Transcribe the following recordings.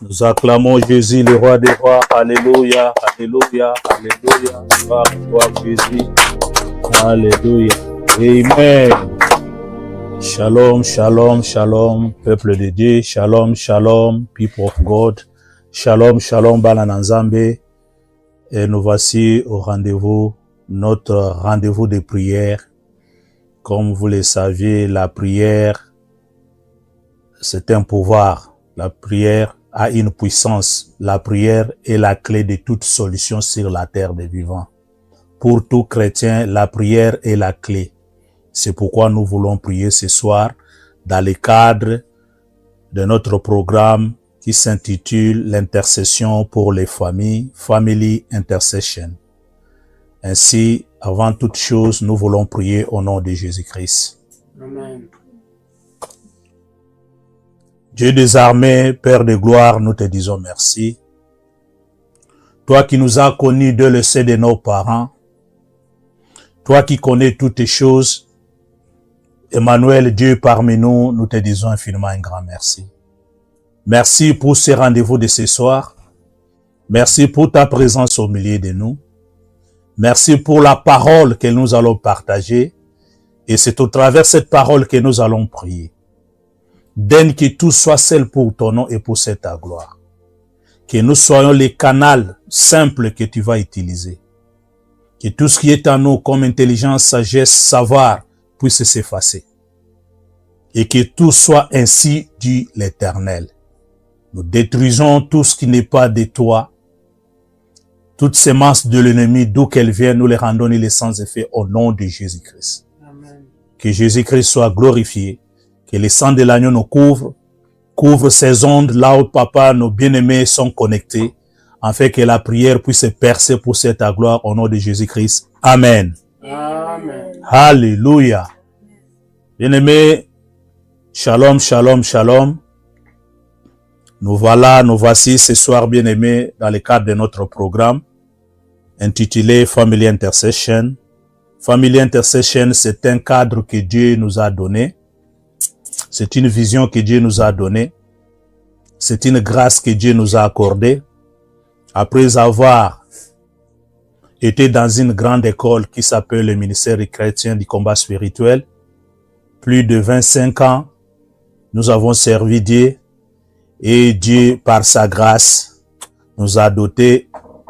Nous acclamons Jésus, le roi des rois. Alléluia, alléluia, alléluia. Gloire Jésus. Alléluia. Amen. Shalom, shalom, shalom, peuple de Dieu. Shalom, shalom, people of God. Shalom, shalom, Balananzambe. Et nous voici au rendez-vous, notre rendez-vous de prière. Comme vous le savez, la prière, c'est un pouvoir. La prière a une puissance. La prière est la clé de toute solution sur la terre des vivants. Pour tout chrétien, la prière est la clé. C'est pourquoi nous voulons prier ce soir dans le cadre de notre programme qui s'intitule l'intercession pour les familles, Family Intercession. Ainsi, avant toute chose, nous voulons prier au nom de Jésus-Christ. Amen. Dieu des armées, Père de gloire, nous te disons merci. Toi qui nous as connus dès le sein de nos parents, toi qui connais toutes les choses, Emmanuel, Dieu parmi nous, nous te disons infiniment un grand merci. Merci pour ce rendez-vous de ce soir. Merci pour ta présence au milieu de nous. Merci pour la parole que nous allons partager. Et c'est au travers de cette parole que nous allons prier. Donne que tout soit celle pour ton nom et pour ta gloire. Que nous soyons les canaux simples que tu vas utiliser. Que tout ce qui est en nous comme intelligence, sagesse, savoir puisse s'effacer. Et que tout soit ainsi dit l'Éternel. Nous détruisons tout ce qui n'est pas de toi. Toutes ces masses de l'ennemi, d'où qu'elles viennent, nous les rendons les sans effet au nom de Jésus-Christ. Que Jésus-Christ soit glorifié. Que le sang de l'agneau nous couvre ces ondes là où papa, nos bien-aimés sont connectés, afin que la prière puisse percer pour cette gloire au nom de Jésus-Christ. Amen. Amen. Alléluia. Bien-aimés, shalom, shalom, shalom. Nous voici ce soir, bien-aimés, dans le cadre de notre programme intitulé Family Intercession. Family Intercession, c'est un cadre que Dieu nous a donné. C'est une vision que Dieu nous a donnée. C'est une grâce que Dieu nous a accordée. Après avoir été dans une grande école qui s'appelle le ministère chrétien du combat spirituel, plus de 25 ans, nous avons servi Dieu et Dieu, par sa grâce, nous a doté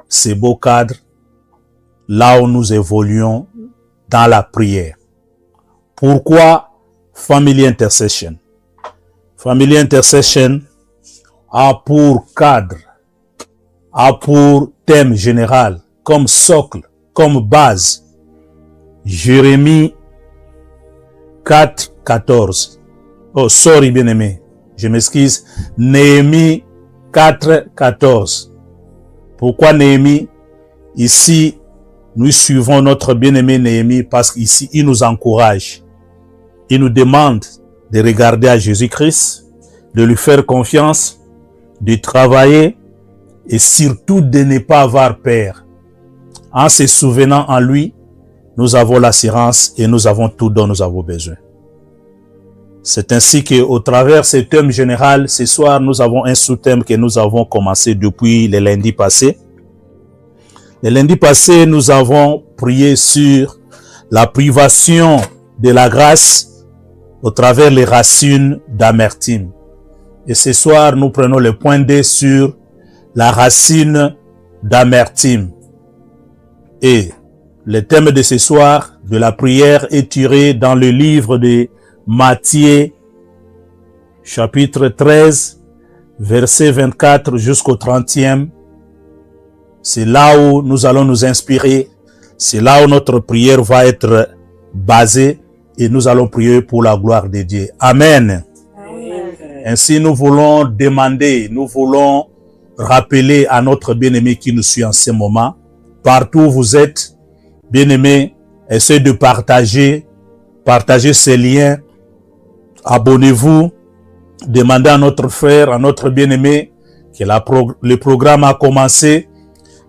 ces beaux cadres là où nous évoluons dans la prière. Pourquoi Family Intercession? Family Intercession a pour cadre, a pour thème général, comme socle, comme base, Jérémie 4, 14. Oh, sorry, bien-aimé. Je m'excuse. Néhémie 4, 14. Pourquoi Néhémie? Ici, nous suivons notre bien-aimé Néhémie parce qu'ici, il nous encourage. Il nous demande de regarder à Jésus-Christ, de lui faire confiance, de travailler et surtout de ne pas avoir peur. En se souvenant en lui, nous avons l'assurance et nous avons tout dont nous avons besoin. C'est ainsi qu'au travers de ce thème général, ce soir, nous avons un sous-thème que nous avons commencé depuis le lundi passé. Le lundi passé, nous avons prié sur la privation de la grâce au travers les racines d'amertume. Et ce soir, nous prenons le point D sur la racine d'amertume. Et le thème de ce soir de la prière est tiré dans le livre de Matthieu, chapitre 13, verset 24 jusqu'au 30e. C'est là où nous allons nous inspirer. C'est là où notre prière va être basée et nous allons prier pour la gloire de Dieu. Amen. Amen. Ainsi, nous voulons demander, nous voulons rappeler à notre bien-aimé qui nous suit en ce moment, partout où vous êtes, bien-aimé, essayez de partager ces liens. Abonnez-vous, demandez à notre frère, à notre bien-aimé que le programme a commencé,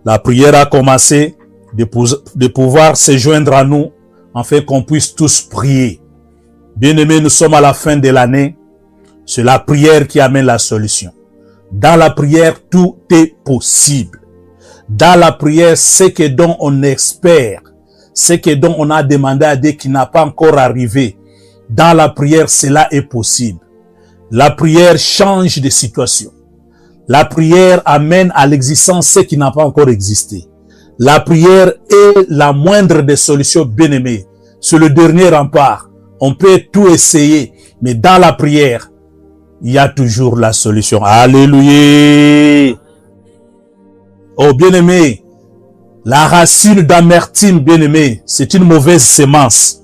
la prière a commencé, de pouvoir se joindre à nous, afin qu'on puisse tous prier. Bien-aimés, nous sommes à la fin de l'année, c'est la prière qui amène la solution. Dans la prière, tout est possible. Dans la prière, ce que dont on espère, ce que dont on a demandé à Dieu qui n'a pas encore arrivé, dans la prière, cela est possible. La prière change de situation. La prière amène à l'existence ce qui n'a pas encore existé. La prière est la moindre des solutions, bien-aimées. C'est le dernier rempart. On peut tout essayer, mais dans la prière, il y a toujours la solution. Alléluia. Oh, bien-aimé, la racine d'amertume, bien-aimé, c'est une mauvaise semence.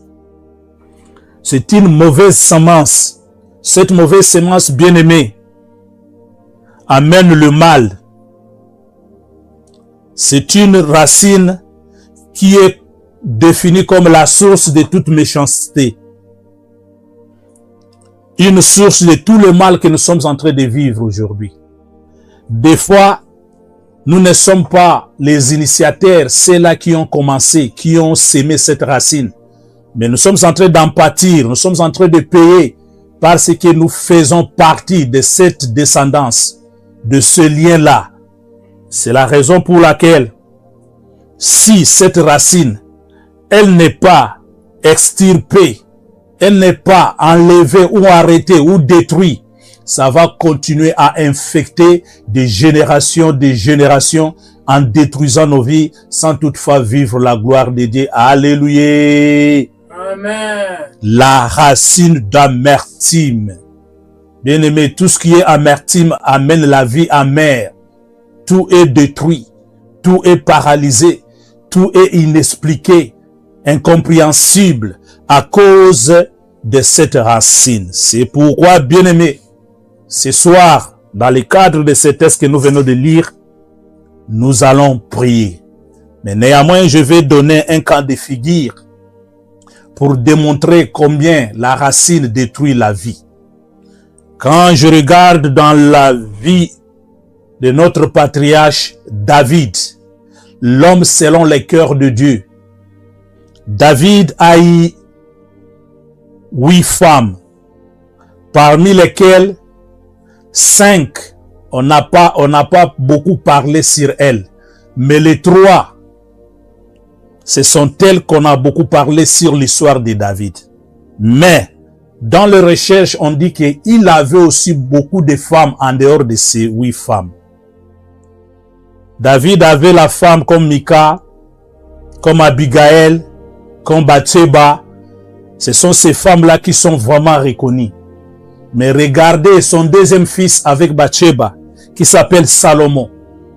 C'est une mauvaise semence. Cette mauvaise semence, bien-aimé, amène le mal. C'est une racine qui est définie comme la source de toute méchanceté. Une source de tout le mal que nous sommes en train de vivre aujourd'hui. Des fois, nous ne sommes pas les initiateurs, ceux-là qui ont commencé, qui ont sémé cette racine. Mais nous sommes en train d'en pâtir, nous sommes en train de payer parce que nous faisons partie de cette descendance, de ce lien-là. C'est la raison pour laquelle, si cette racine, elle n'est pas extirpée, elle n'est pas enlevée ou arrêtée ou détruite, ça va continuer à infecter des générations en détruisant nos vies sans toutefois vivre la gloire de Dieu. Alléluia. Amen. La racine d'amertume. Bien-aimé, tout ce qui est amertume amène la vie amère. Tout est détruit, tout est paralysé, tout est inexpliqué, incompréhensible à cause de cette racine. C'est pourquoi, bien-aimé, ce soir, dans le cadre de ce texte que nous venons de lire, nous allons prier. Mais néanmoins, je vais donner un cas de figure pour démontrer combien la racine détruit la vie. Quand je regarde dans la vie de notre patriarche David, l'homme selon le cœur de Dieu, David a eu 8 femmes, parmi lesquelles 5, on n'a pas beaucoup parlé sur elles, mais les 3, ce sont elles qu'on a beaucoup parlé sur l'histoire de David. Mais dans les recherches, on dit qu'il avait aussi beaucoup de femmes en dehors de ces 8 femmes. David avait la femme comme Mika, comme Abigail, comme Bathsheba. Ce sont ces femmes-là qui sont vraiment reconnues. Mais regardez son deuxième fils avec Bathsheba, qui s'appelle Salomon.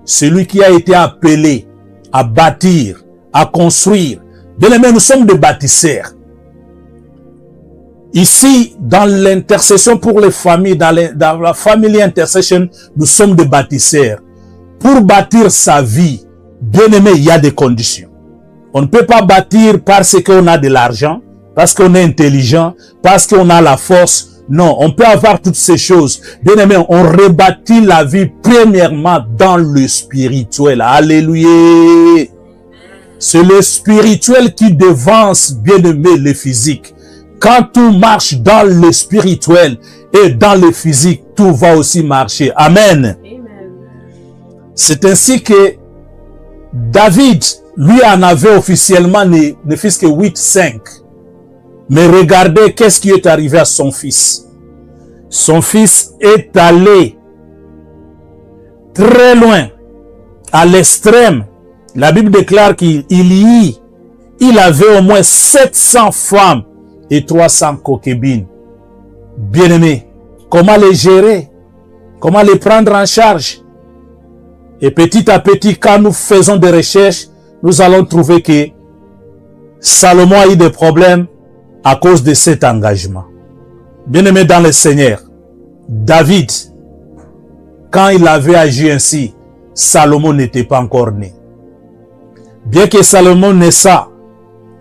Celui qui a été appelé à bâtir, à construire. Bien-aimés, nous sommes des bâtisseurs. Ici, dans l'intercession pour les familles, dans la family intercession, nous sommes des bâtisseurs. Pour bâtir sa vie, bien-aimé, il y a des conditions. On ne peut pas bâtir parce qu'on a de l'argent, parce qu'on est intelligent, parce qu'on a la force. Non, on peut avoir toutes ces choses. Bien-aimé, on rebâtit la vie premièrement dans le spirituel. Alléluia. C'est le spirituel qui devance, bien-aimé, le physique. Quand tout marche dans le spirituel et dans le physique, tout va aussi marcher. Amen. C'est ainsi que David, lui, en avait officiellement ne fils que 8, 5. Mais regardez qu'est-ce qui est arrivé à son fils. Son fils est allé très loin, à l'extrême. La Bible déclare qu'il avait au moins 700 femmes et 300 concubines. Bien-aimés, comment les gérer? Comment les prendre en charge? Et petit à petit, quand nous faisons des recherches, nous allons trouver que Salomon a eu des problèmes à cause de cet engagement. Bien-aimé dans le Seigneur, David, quand il avait agi ainsi, Salomon n'était pas encore né. Bien que Salomon naissa,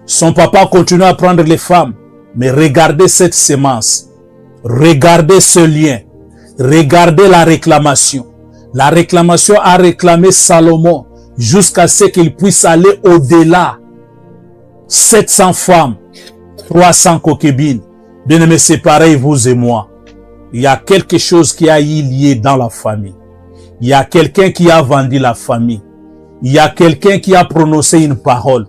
son papa continuait à prendre les femmes. Mais regardez cette sémence, regardez ce lien, regardez la réclamation. La réclamation a réclamé Salomon jusqu'à ce qu'il puisse aller au-delà. 700 femmes, 300 concubines. Bien-aimés, c'est pareil, vous et moi. Il y a quelque chose qui a eu lié dans la famille. Il y a quelqu'un qui a vendu la famille. Il y a quelqu'un qui a prononcé une parole.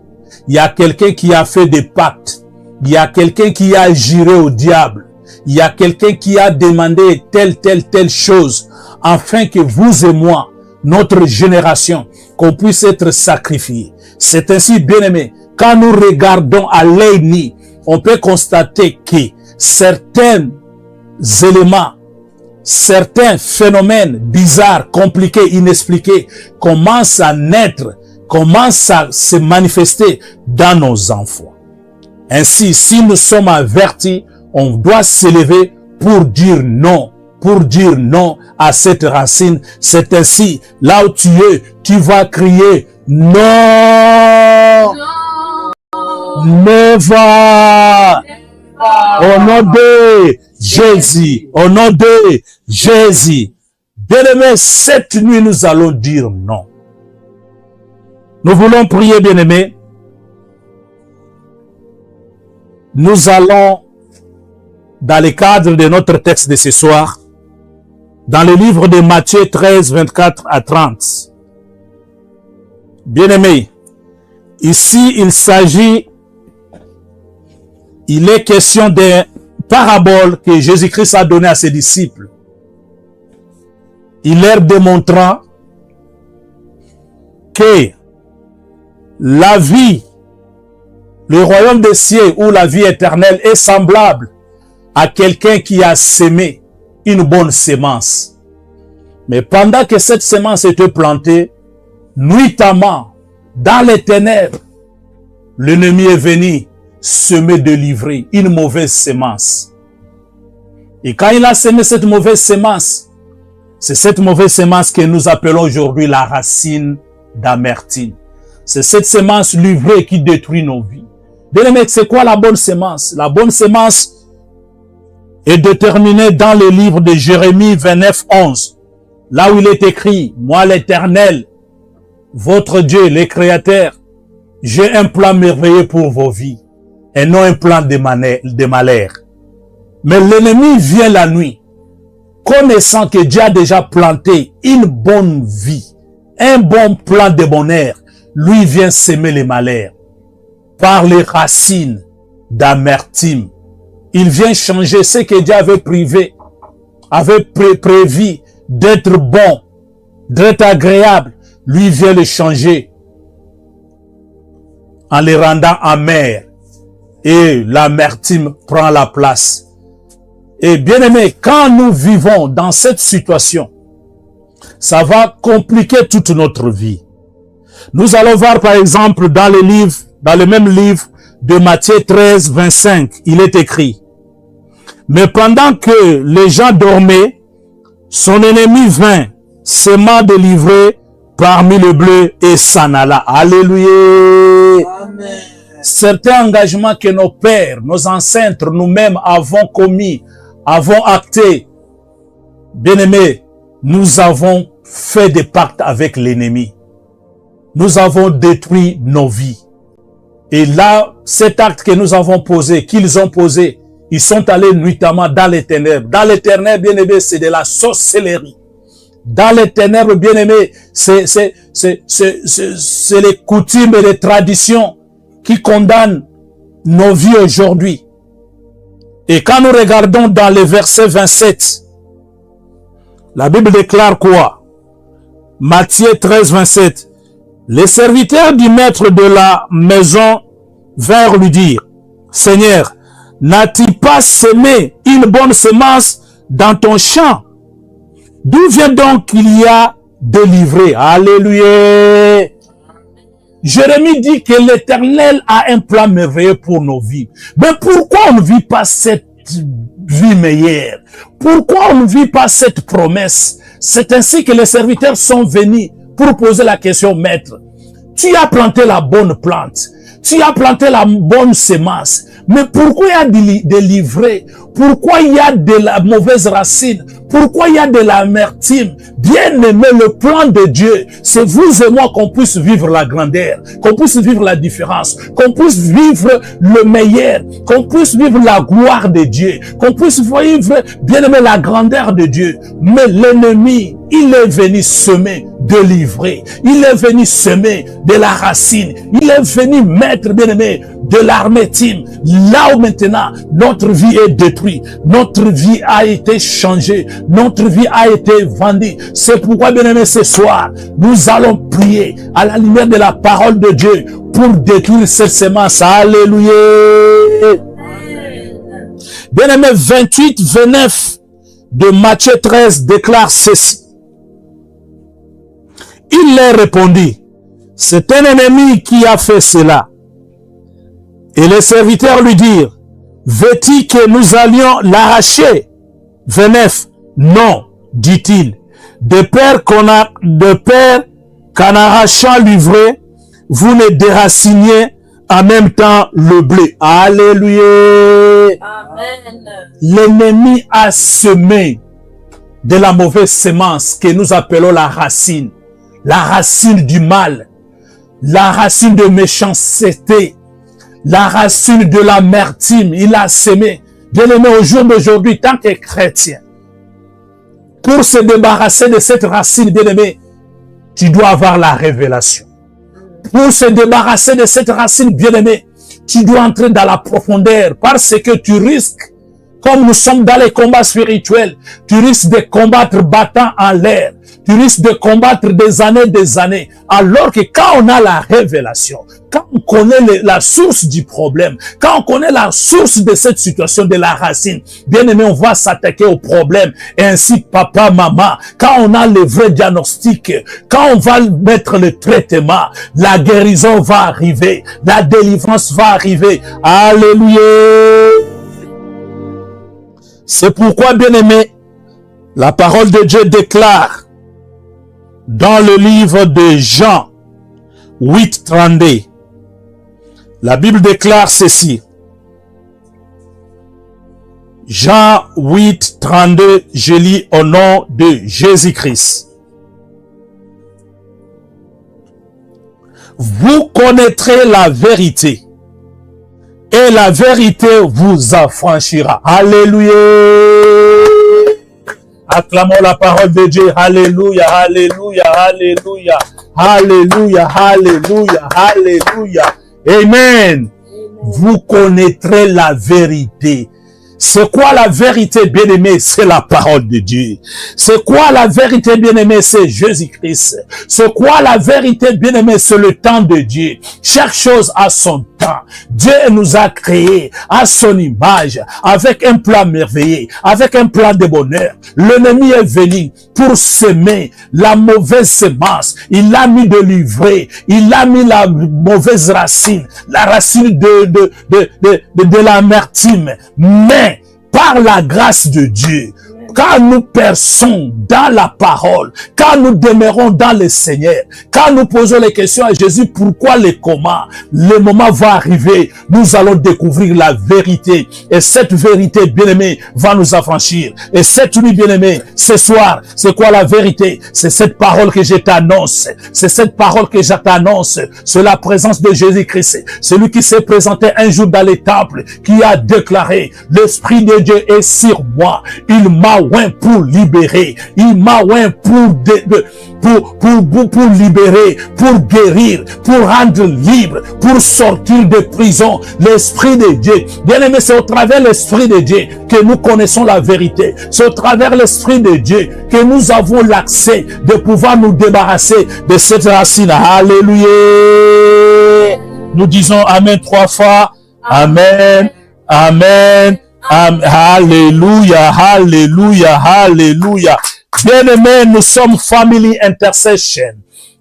Il y a quelqu'un qui a fait des pactes. Il y a quelqu'un qui a juré au diable. Il y a quelqu'un qui a demandé telle chose afin que vous et moi, notre génération, qu'on puisse être sacrifiés. C'est ainsi, bien-aimés, quand nous regardons à l'œil nu, on peut constater que certains éléments, certains phénomènes bizarres, compliqués, inexpliqués, commencent à naître, commencent à se manifester dans nos enfants. Ainsi, si nous sommes avertis, on doit s'élever pour dire non à cette racine. C'est ainsi, là où tu es, tu vas crier non, never, au nom de Jésus, au nom de Jésus. Bien-aimés, cette nuit, nous allons dire non. Nous voulons prier, bien-aimés. Nous allons, dans le cadre de notre texte de ce soir, dans le livre de Matthieu 13, 24 à 30. Bien-aimés, ici, il est question d'une parabole que Jésus-Christ a donnée à ses disciples. Il leur démontrant que la vie, le royaume des cieux ou la vie éternelle est semblable à quelqu'un qui a semé une bonne sémence. Mais pendant que cette sémence était plantée, nuitamment, dans les ténèbres, l'ennemi est venu semer de livrer une mauvaise sémence. Et quand il a semé cette mauvaise sémence, c'est cette mauvaise sémence que nous appelons aujourd'hui la racine d'amertume. C'est cette sémence livrée qui détruit nos vies. Bien-aimés, c'est quoi la bonne sémence? La bonne sémence est déterminée dans le livre de Jérémie 29, 11. Là où il est écrit, moi l'Éternel, votre Dieu, le Créateur, j'ai un plan merveilleux pour vos vies et non un plan de malheur. Mais l'ennemi vient la nuit, connaissant que Dieu a déjà planté une bonne vie, un bon plan de bonheur. Lui vient s'aimer les malheurs par les racines d'amertume. Il vient changer ce que Dieu avait prévu d'être bon, d'être agréable. Lui vient le changer en les rendant amers. Et l'amertume prend la place. Et bien aimé, quand nous vivons dans cette situation, ça va compliquer toute notre vie. Nous allons voir par exemple dans le même livre de Matthieu 13, 25, il est écrit: mais pendant que les gens dormaient, son ennemi vint, s'aimant de livrer parmi le bleu et s'en alla. Alléluia. Amen. Certains engagements que nos pères, nos ancêtres, nous-mêmes avons commis, avons actés. Bien-aimés, nous avons fait des pactes avec l'ennemi. Nous avons détruit nos vies. Et là, cet acte que nous avons posé, qu'ils ont posé, ils sont allés nuitamment dans les ténèbres. Dans les ténèbres, bien-aimés, c'est de la sorcellerie. Dans les ténèbres, bien-aimés, c'est les coutumes et les traditions qui condamnent nos vies aujourd'hui. Et quand nous regardons dans le verset 27, la Bible déclare quoi? Matthieu 13, 27. Les serviteurs du maître de la maison vinrent lui dire: Seigneur, n'as-tu pas semé une bonne semence dans ton champ? D'où vient donc qu'il y a de livrées? Alléluia. Jérémie dit que l'Éternel a un plan merveilleux pour nos vies. Mais pourquoi on ne vit pas cette vie meilleure? Pourquoi on ne vit pas cette promesse? C'est ainsi que les serviteurs sont venus pour poser la question: Maître, tu as planté la bonne plante, tu as planté la bonne semence, mais pourquoi il y a des livrées? Pourquoi il y a de la mauvaise racine? Pourquoi il y a de l'amertume? Bien aimé, le plan de Dieu, c'est vous et moi qu'on puisse vivre la grandeur, qu'on puisse vivre la différence, qu'on puisse vivre le meilleur, qu'on puisse vivre la gloire de Dieu, qu'on puisse vivre, bien aimé, la grandeur de Dieu. Mais l'ennemi, il est venu semer de l'ivraie. Il est venu semer de la racine. Il est venu mettre, bien aimé, de l'amertume. Là où maintenant, notre vie est détruite. Notre vie a été changée. Notre vie a été vendue. C'est pourquoi, bien aimé, ce soir, nous allons prier à la lumière de la parole de Dieu pour détruire cette semence. Alléluia. Bien aimé, 28, 29 de Matthieu 13 déclare ceci. Il leur répondit, c'est un ennemi qui a fait cela. Et les serviteurs lui dirent, veux-tu que nous allions l'arracher? 29. Non, dit-il, de peur qu'en arrachant l'ivraie, vous ne déraciniez en même temps le blé. Alléluia. Amen. L'ennemi a semé de la mauvaise semence que nous appelons la racine du mal, la racine de méchanceté, la racine de l'amertume. Il a semé. Bien aimé, au jour d'aujourd'hui, tant que chrétien, pour se débarrasser de cette racine, bien aimé, tu dois avoir la révélation. Pour se débarrasser de cette racine, bien aimé, tu dois entrer dans la profondeur, parce que tu risques, comme nous sommes dans les combats spirituels, tu risques de combattre battant en l'air. Tu risques de combattre des années, alors que quand on a la révélation, quand on connaît la source du problème, quand on connaît la source de cette situation, de la racine, bien aimé, on va s'attaquer au problème. Et ainsi, papa, maman, quand on a le vrai diagnostic, quand on va mettre le traitement, la guérison va arriver, la délivrance va arriver. Alléluia. C'est pourquoi, bien aimé, la parole de Dieu déclare dans le livre de Jean 8, 32, la Bible déclare ceci. Jean 8, 32, je lis au nom de Jésus-Christ. Vous connaîtrez la vérité et la vérité vous affranchira. Alléluia. Acclamons la parole de Dieu. Alléluia, alléluia, alléluia, alléluia, alléluia, alléluia. Amen. Vous connaîtrez la vérité. C'est quoi la vérité, bien-aimé? C'est la parole de Dieu. C'est quoi la vérité, bien-aimé? C'est Jésus-Christ. C'est quoi la vérité, bien-aimé? C'est le temps de Dieu. Chaque chose a son temps. Dieu nous a créés à son image, avec un plan merveilleux, avec un plan de bonheur. L'ennemi est venu pour semer la mauvaise semence. Il a mis de l'ivraie. Il a mis la mauvaise racine. La racine de l'amertume. Mais par la grâce de Dieu, quand nous perçons dans la parole, quand nous demeurons dans le Seigneur, quand nous posons les questions à Jésus, pourquoi les comment, le moment va arriver, nous allons découvrir la vérité. Et cette vérité, bien-aimé, va nous affranchir. Et cette nuit, bien-aimé, ce soir, c'est quoi la vérité? C'est cette parole que je t'annonce. C'est cette parole que je t'annonce. C'est la présence de Jésus-Christ. Celui qui s'est présenté un jour dans les temples, qui a déclaré, l'Esprit de Dieu est sur moi. Il m'a oint pour libérer. Il m'a oint pour libérer, pour guérir, pour rendre libre, pour sortir de prison. L'Esprit de Dieu. Bien-aimé, c'est au travers de l'Esprit de Dieu que nous connaissons la vérité. C'est au travers de l'Esprit de Dieu que nous avons l'accès de pouvoir nous débarrasser de cette racine. Alléluia. Nous disons Amen 3 fois. Amen. Amen. Alléluia, alléluia, alléluia. Bien-aimés, nous sommes Family Intercession.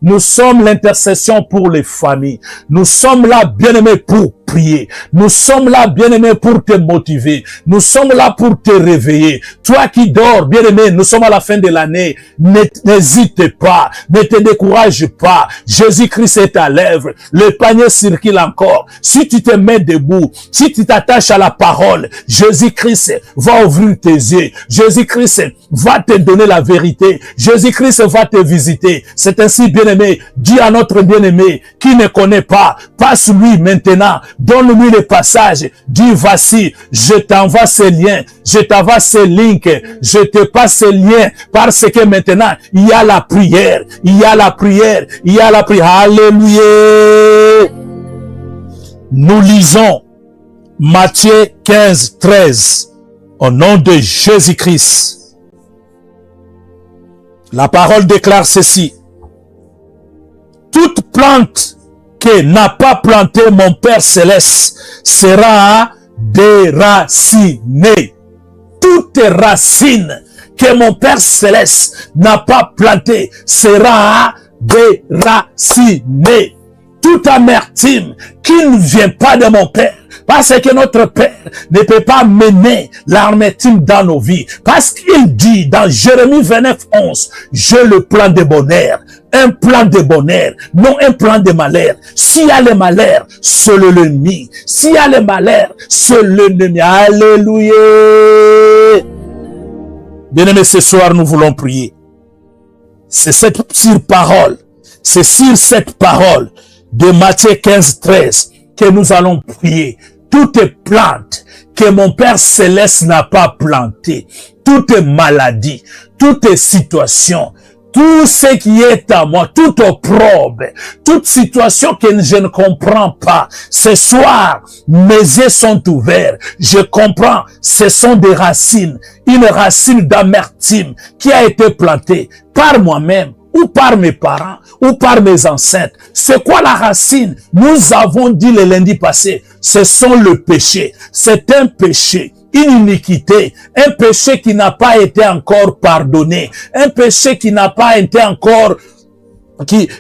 Nous sommes l'intercession pour les familles. Nous sommes là, bien-aimés, pour prier. Nous sommes là, bien-aimés, pour te motiver. Nous sommes là pour te réveiller. Toi qui dors, bien-aimé, nous sommes à la fin de l'année. N'hésite pas. Ne te décourage pas. Jésus-Christ est à l'œuvre. Le panier circule encore. Si tu te mets debout, si tu t'attaches à la parole, Jésus-Christ va ouvrir tes yeux. Jésus-Christ va te donner la vérité. Jésus-Christ va te visiter. C'est ainsi, bien-aimé, dis à notre bien-aimé qui ne connaît pas, passe-lui maintenant, donne-lui le passage, dis voici, je t'envoie ces liens, je t'envoie ces links, je te passe ces liens, parce que maintenant, il y a la prière, il y a la prière, il y a la prière. Alléluia. Nous lisons Matthieu 15, 13, au nom de Jésus-Christ. La parole déclare ceci. Toute plante que n'a pas planté mon Père Céleste sera déracinée. Toute racine que mon Père Céleste n'a pas plantée sera déracinée. Toute amertume qui ne vient pas de mon Père, parce que notre Père ne peut pas mener l'amertume dans nos vies. Parce qu'il dit dans Jérémie 29, 11, j'ai le plan de bonheur. Un plan de bonheur, non un plan de malheur. S'il y a le malheur, c'est l'ennemi. S'il y a le malheur, c'est l'ennemi. Alléluia. Bien-aimés, ce soir, nous voulons prier. C'est cette parole, c'est sur cette parole de Matthieu 15, 13 que nous allons prier. Toute plante que mon Père Céleste n'a pas plantée, toute maladie, toute situation, tout ce qui est à moi, toute opprobre, toute situation que je ne comprends pas. Ce soir, mes yeux sont ouverts. Je comprends, ce sont des racines. Une racine d'amertume qui a été plantée par moi-même, ou par mes parents, ou par mes ancêtres. C'est quoi la racine? Nous avons dit le lundi passé, ce sont le péché. C'est un péché, une iniquité, un péché qui n'a pas été encore pardonné, un péché qui n'a pas été encore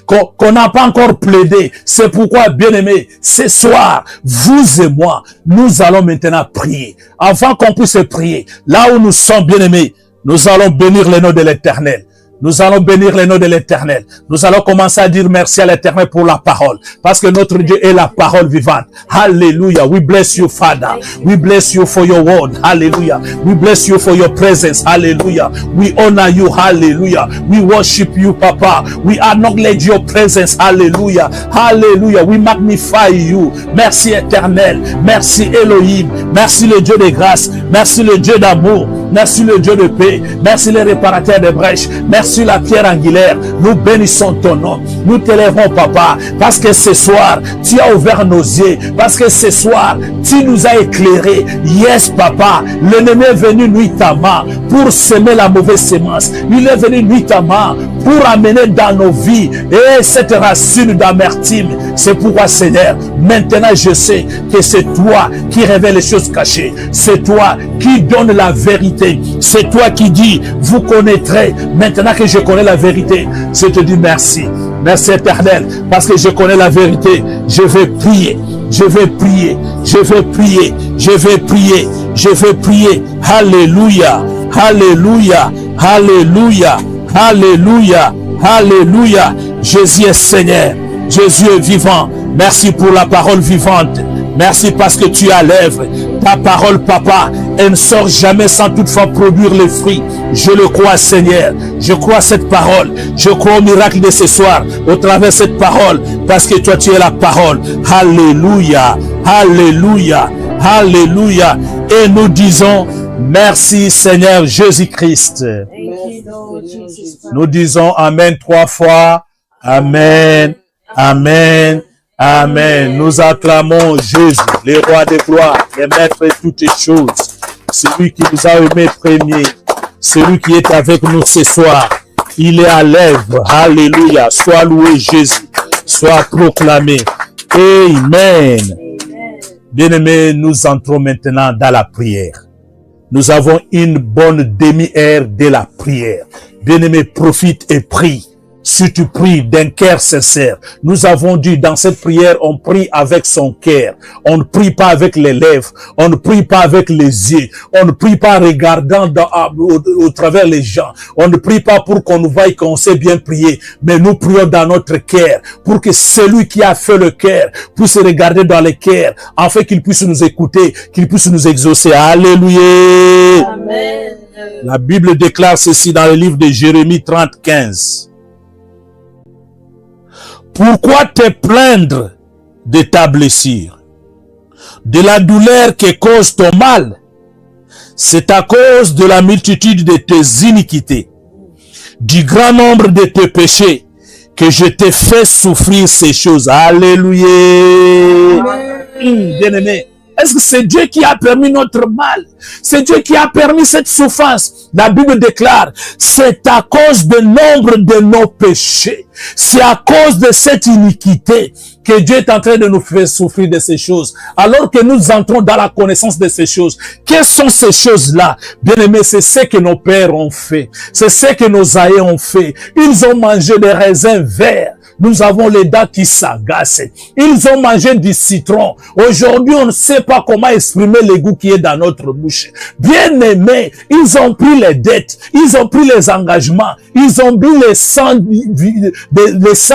qu'on n'a pas encore plaidé. C'est pourquoi, bien-aimés, ce soir, vous et moi, nous allons maintenant prier. Avant qu'on puisse prier, là où nous sommes, bien-aimés, nous allons bénir le nom de l'Éternel. Nous allons bénir le nom de l'Éternel. Nous allons commencer à dire merci à l'Éternel pour la parole. Parce que notre Dieu est la parole vivante. Hallelujah. We bless you, Father. We bless you for your word. Hallelujah. We bless you for your presence. Hallelujah. We honor you. Hallelujah. We worship you, Papa. We acknowledge your presence. Hallelujah. Hallelujah. We magnify you. Merci Éternel. Merci Elohim. Merci le Dieu de grâce. Merci le Dieu d'amour. Merci le Dieu de paix. Merci le réparateur des brèches. Merci la pierre angulaire. Nous bénissons ton nom. Nous t'élèvons, Papa, parce que ce soir, tu as ouvert nos yeux. Parce que ce soir, tu nous as éclairés. Yes, Papa. L'ennemi est venu nuitamment pour semer la mauvaise semence. Il est venu nuitamment pour amener dans nos vies et cette racine d'amertume. C'est pourquoi, Seigneur, maintenant je sais que c'est toi qui révèle les choses cachées. C'est toi qui donne la vérité. C'est toi qui dis, vous connaîtrez. Maintenant que je connais la vérité, je te dis merci. Merci Éternel, parce que je connais la vérité. Je vais prier, je vais prier, je vais prier, je vais prier, je vais prier. Alléluia, alléluia, alléluia, alléluia, alléluia. Jésus est Seigneur, Jésus est vivant. Merci pour la parole vivante. Merci parce que tu es à l'œuvre. Ta parole, Papa, elle ne sort jamais sans toutefois produire les fruits. Je le crois, Seigneur. Je crois cette parole. Je crois au miracle de ce soir au travers de cette parole. Parce que toi, tu es la parole. Alléluia. Alléluia. Alléluia. Et nous disons, merci Seigneur Jésus-Christ. Nous disons Amen 3 fois. Amen. Amen. Amen. Nous acclamons Jésus, le roi de gloire, le maître de toutes choses. Celui qui nous a aimés premier. Celui qui est avec nous ce soir. Il est à l'œuvre. Alléluia. Sois loué Jésus. Sois proclamé. Amen. Bien-aimés, nous entrons maintenant dans la prière. Nous avons une bonne demi-heure de la prière. Bien-aimés, profite et prie. Si tu pries d'un cœur sincère, nous avons dit dans cette prière, on prie avec son cœur. On ne prie pas avec les lèvres. On ne prie pas avec les yeux. On ne prie pas en regardant au travers les gens. On ne prie pas pour qu'on nous voie qu'on sait bien prier. Mais nous prions dans notre cœur pour que celui qui a fait le cœur puisse regarder dans le cœur afin qu'il puisse nous écouter, qu'il puisse nous exaucer. Alléluia. Amen. La Bible déclare ceci dans le livre de Jérémie 30, 15. Pourquoi te plaindre de ta blessure, de la douleur que cause ton mal? C'est à cause de la multitude de tes iniquités, du grand nombre de tes péchés, que je t'ai fait souffrir ces choses. Alléluia. Bien-aimé, est-ce que c'est Dieu qui a permis notre mal? C'est Dieu qui a permis cette souffrance. La Bible déclare, c'est à cause du nombre de nos péchés. C'est à cause de cette iniquité que Dieu est en train de nous faire souffrir de ces choses. Alors que nous entrons dans la connaissance de ces choses. Quelles sont ces choses-là? Bien-aimés, c'est ce que nos pères ont fait. C'est ce que nos aïeux ont fait. Ils ont mangé des raisins verts. Nous avons les dents qui s'agacent. Ils ont mangé du citron. Aujourd'hui, on ne sait pas comment exprimer le goût qui est dans notre bouche. Bien aimés, ils ont pris les dettes. Ils ont pris les engagements. Ils ont pris les sangs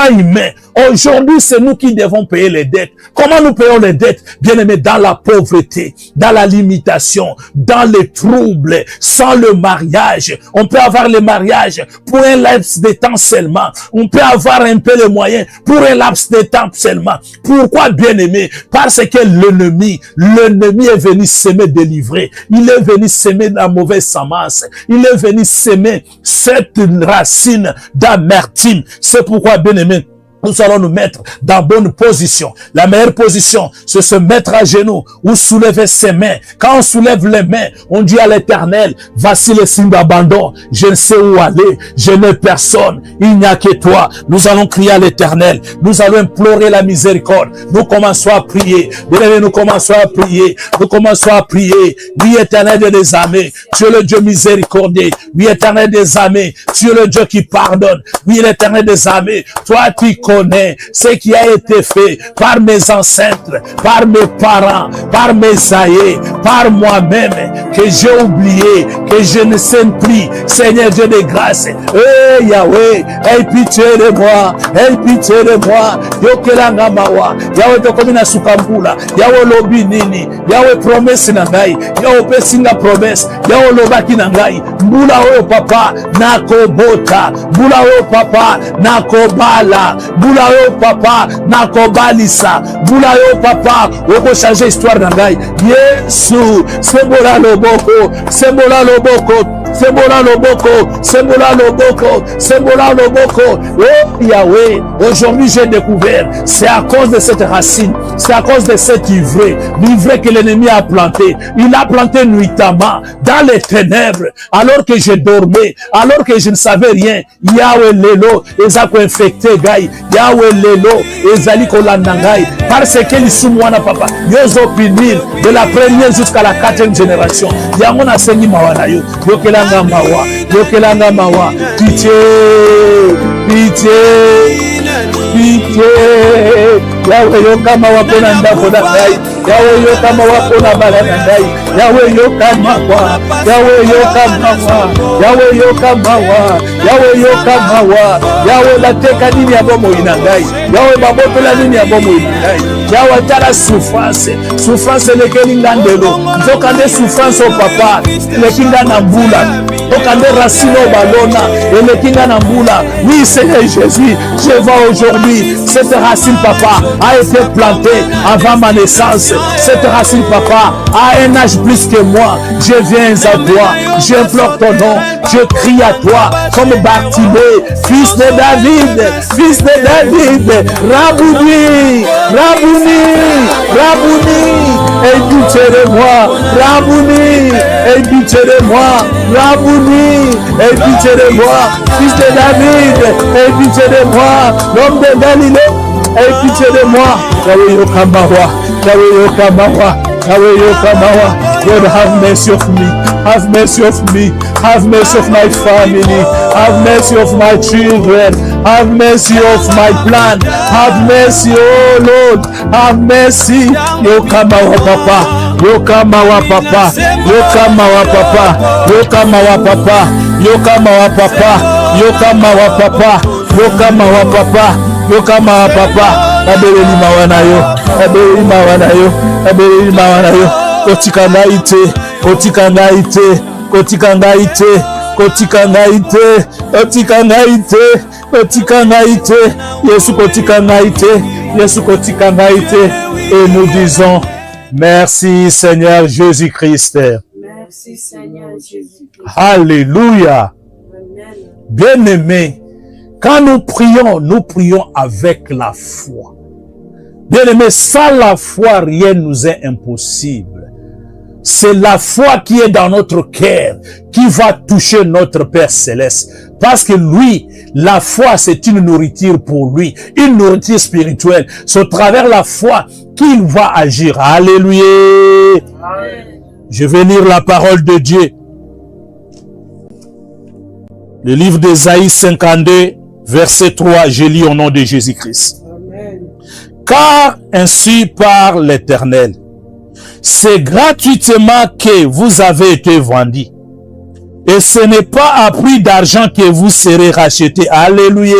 humains. Aujourd'hui, c'est nous qui devons payer les dettes. Comment nous payons les dettes? Bien aimés, dans la pauvreté, dans la limitation, dans les troubles, sans le mariage. On peut avoir le mariage pour un laps de temps seulement. On peut avoir un peu de moyens pour un laps de temps seulement. Pourquoi, bien aimé? Parce que l'ennemi est venu s'aimer délivrer. Il est venu s'aimer la mauvaise semence. Il est venu s'aimer cette racine d'amertume. C'est pourquoi, bien aimé, nous allons nous mettre dans bonne position. La meilleure position, c'est se mettre à genoux ou soulever ses mains. Quand on soulève les mains, on dit à l'Éternel, voici le signe d'abandon. Je ne sais où aller. Je n'ai personne. Il n'y a que toi. Nous allons crier à l'Éternel. Nous allons implorer la miséricorde. Nous commençons à prier. Bien, nous commençons à prier. Nous commençons à prier. Oui, Éternel des armées, tu es le Dieu miséricordieux. Oui, Éternel des armées, tu es le Dieu qui pardonne. Oui, l'Éternel des armées, toi tu connais ce qui a été fait par mes ancêtres, par mes parents, par mes aïeux, par moi-même, que j'ai oublié, que je ne sais plus. Seigneur Dieu de grâce, eh Yahweh, aie pitié de moi, aie pitié de moi. Yokelanga mawa, Yahweh tokomina sukambula, Yahweh lobi nini, Yahweh promesse na ngai, Yahweh pesinga promesse, Yahweh lobaki na ngai, mbula oyo papa nakobota, mbula oyo papa nakobala, mbula oyo papa nakobalisa, mbula oyo papa oko changer histoire na ngai. Yesu, sembola loboko, sembola loboko, sembola loboko, sembola loboko, sembola loboko. Oh Yahweh, aujourd'hui j'ai découvert, c'est à cause de cette racine, c'est à cause de cet ivraie, l'ivraie que l'ennemi a planté. Il a planté nuitamment dans les ténèbres, alors que je dormais, alors que je ne savais rien. Yahweh lelo, ezako infecté gai, Yahweh lelo, ezali kolandangai, parce que l'issumwana papa, yozo pinir, de la première jusqu'à la 4e génération. Yamona sengi mawana yo, yokelanga mawa, yokelanga mawa, pitié, pitié, pitié. Yahweh yokama wapona ndako na ngai, Yahweh yokama wapona bala na ngai, Yahweh yokama wa, Yahweh yokama wa, Yahweh yokama wa, Yahweh yokama wa, Yahweh bateka nini ya bomo ina ngai, Yahweh babotola nini ya bomo ina ngai, Yahweh tala souffrance, souffrance lekeli ngandelo, nzokande souffrance au papa, lekinga na mbula, okande racine au balona, lekinga na mbula. Oui Seigneur Jésus, je vois aujourd'hui cette racine papa a été plantée avant ma naissance. Cette racine papa a un âge plus que moi. Je viens à toi, j'implore ton nom, je crie à toi comme Bartimée, fils de David, fils de David, Rabouni, Rabouni, Rabouni, aie pitié de moi, Rabouni, aie pitié de moi, Rabouni, aie pitié de moi, fils de David, aie pitié de moi, l'homme de Galilée, aie pitié de moi. Yahweh yokamawa, Yahweh yokamawa, Yahweh yokamawa. God, have mercy of me, have mercy of me, have mercy of my family, have mercy of my children, Have mercy of my plan. Have mercy, oh Lord. Have mercy. Yokama wa papa. Yokama wa papa. Yokama wa papa. Yokama wa papa. Yokama wa papa. Yokama wa papa. Yokama wa papa. Yokama wa papa. Abeleli mawanayo. Abeleli mawanayo. Abeleli mawanayo. Kotika ngaite. Kotika ngaite. Kotika ngaite. Kotika ngaite. Kotika ngaite. Kotika ngaite. Yesu kotika ngaite. Yesu kotika ngaite. Et nous disons merci Seigneur Jésus-Christ. Merci Seigneur Jésus-Christ. Alléluia. Amen. Bien-aimés, quand nous prions avec la foi. Bien-aimés, sans la foi, rien nous est impossible. C'est la foi qui est dans notre cœur qui va toucher notre Père Céleste. Parce que lui, la foi, c'est une nourriture pour lui, une nourriture spirituelle. C'est au travers la foi qu'il va agir. Alléluia. Amen. Je vais lire la parole de Dieu. Le livre d'Ésaïe 52, verset 3, je lis au nom de Jésus-Christ. Amen. Car ainsi parle l'Éternel. C'est gratuitement que vous avez été vendus. Et ce n'est pas à prix d'argent que vous serez rachetés. Alléluia.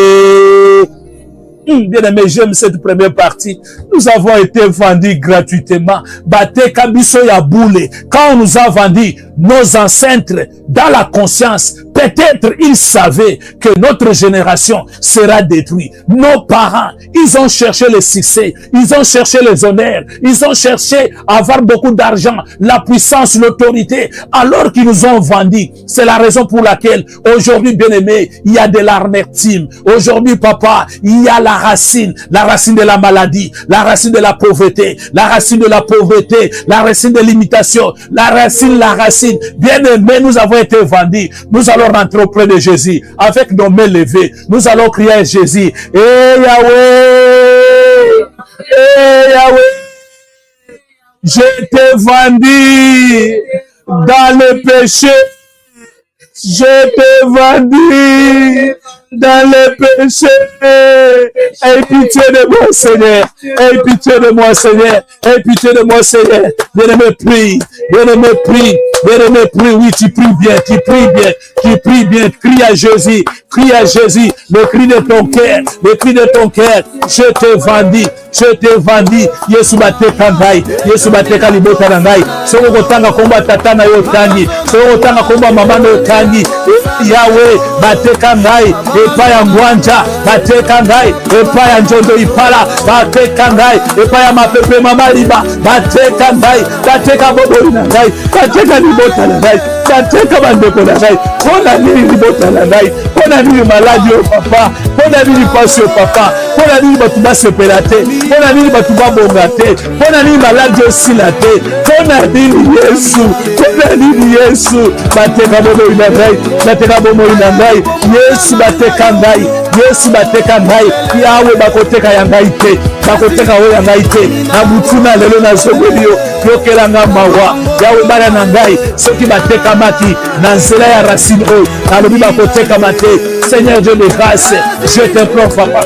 Bien aimé, j'aime cette première partie. Nous avons été vendus gratuitement. Bate kabiso ya boule. Quand on nous a vendus, nos ancêtres, dans la conscience, peut-être ils savaient que notre génération sera détruite. Nos parents, ils ont cherché le succès, ils ont cherché les honneurs, ils ont cherché à avoir beaucoup d'argent, la puissance, l'autorité, alors qu'ils nous ont vendus. C'est la raison pour laquelle aujourd'hui, bien aimé, il y a de l'amertume. Aujourd'hui, papa, il y a la racine de la maladie, la racine de la pauvreté, la racine de la pauvreté, la racine de l'imitation, la racine. Bien aimé, nous avons été vendus. Nous allons rentrer auprès de Jésus avec nos mains levées. Nous allons crier à Jésus. Eh Yahweh, eh Yahweh, je t'ai vendu dans le péché. Je t'ai vendu dans le péché. Aie pitié de moi, Seigneur. Aie pitié de moi, Seigneur. Aie pitié de moi, Seigneur. Bien-aimé, prie. Bien-aimé, prie. Bien-aimé, prie. Oui, tu pries bien. Tu pries bien. Tu pries bien. Crie à Jésus. Crie à Jésus. Le cri de ton cœur. Le cri de ton cœur. Je t'ai vendu. Je t'ai vendu. Yesu bateka ngai. Yesu bateka libota na ngai. Soko kotanga komba tata na yo tangi. Soko kotanga komba mama na yo tangi. Yahweh bateka ngai. Epa ya ngwanja bateka ngai. Epa ya njondo ipala bateka ngai. Epa ya mapepe mama liba bateka ngai. Bateka boboli na ngai. Bateka libota na ngai. Bateka bandeko na ngai. Pona nini libota na ngai. Pona nini maladi o papa. Pona nini pasi o papa. Pona nini batu basepela te. Pona nini batu babonga te. Pona nini maladi osila te. Pona nini Yesu. Pona nini Yesu. Bateka boboli na ngai. Bateka boboli na ngai. Yesu bateka ngai. Yesu bateka ngai. Yawe bakoteka ya ngai te. Bakoteka o ya ngai te. Na butuna lelo na zobeli yo. Yokela nga mawa. Yawe bana na ngai. Soki bateka maki. Na nzela ya racine o. Nalobi bakoteka mate. Seigneur Dieu de grâce. Je te prends papa.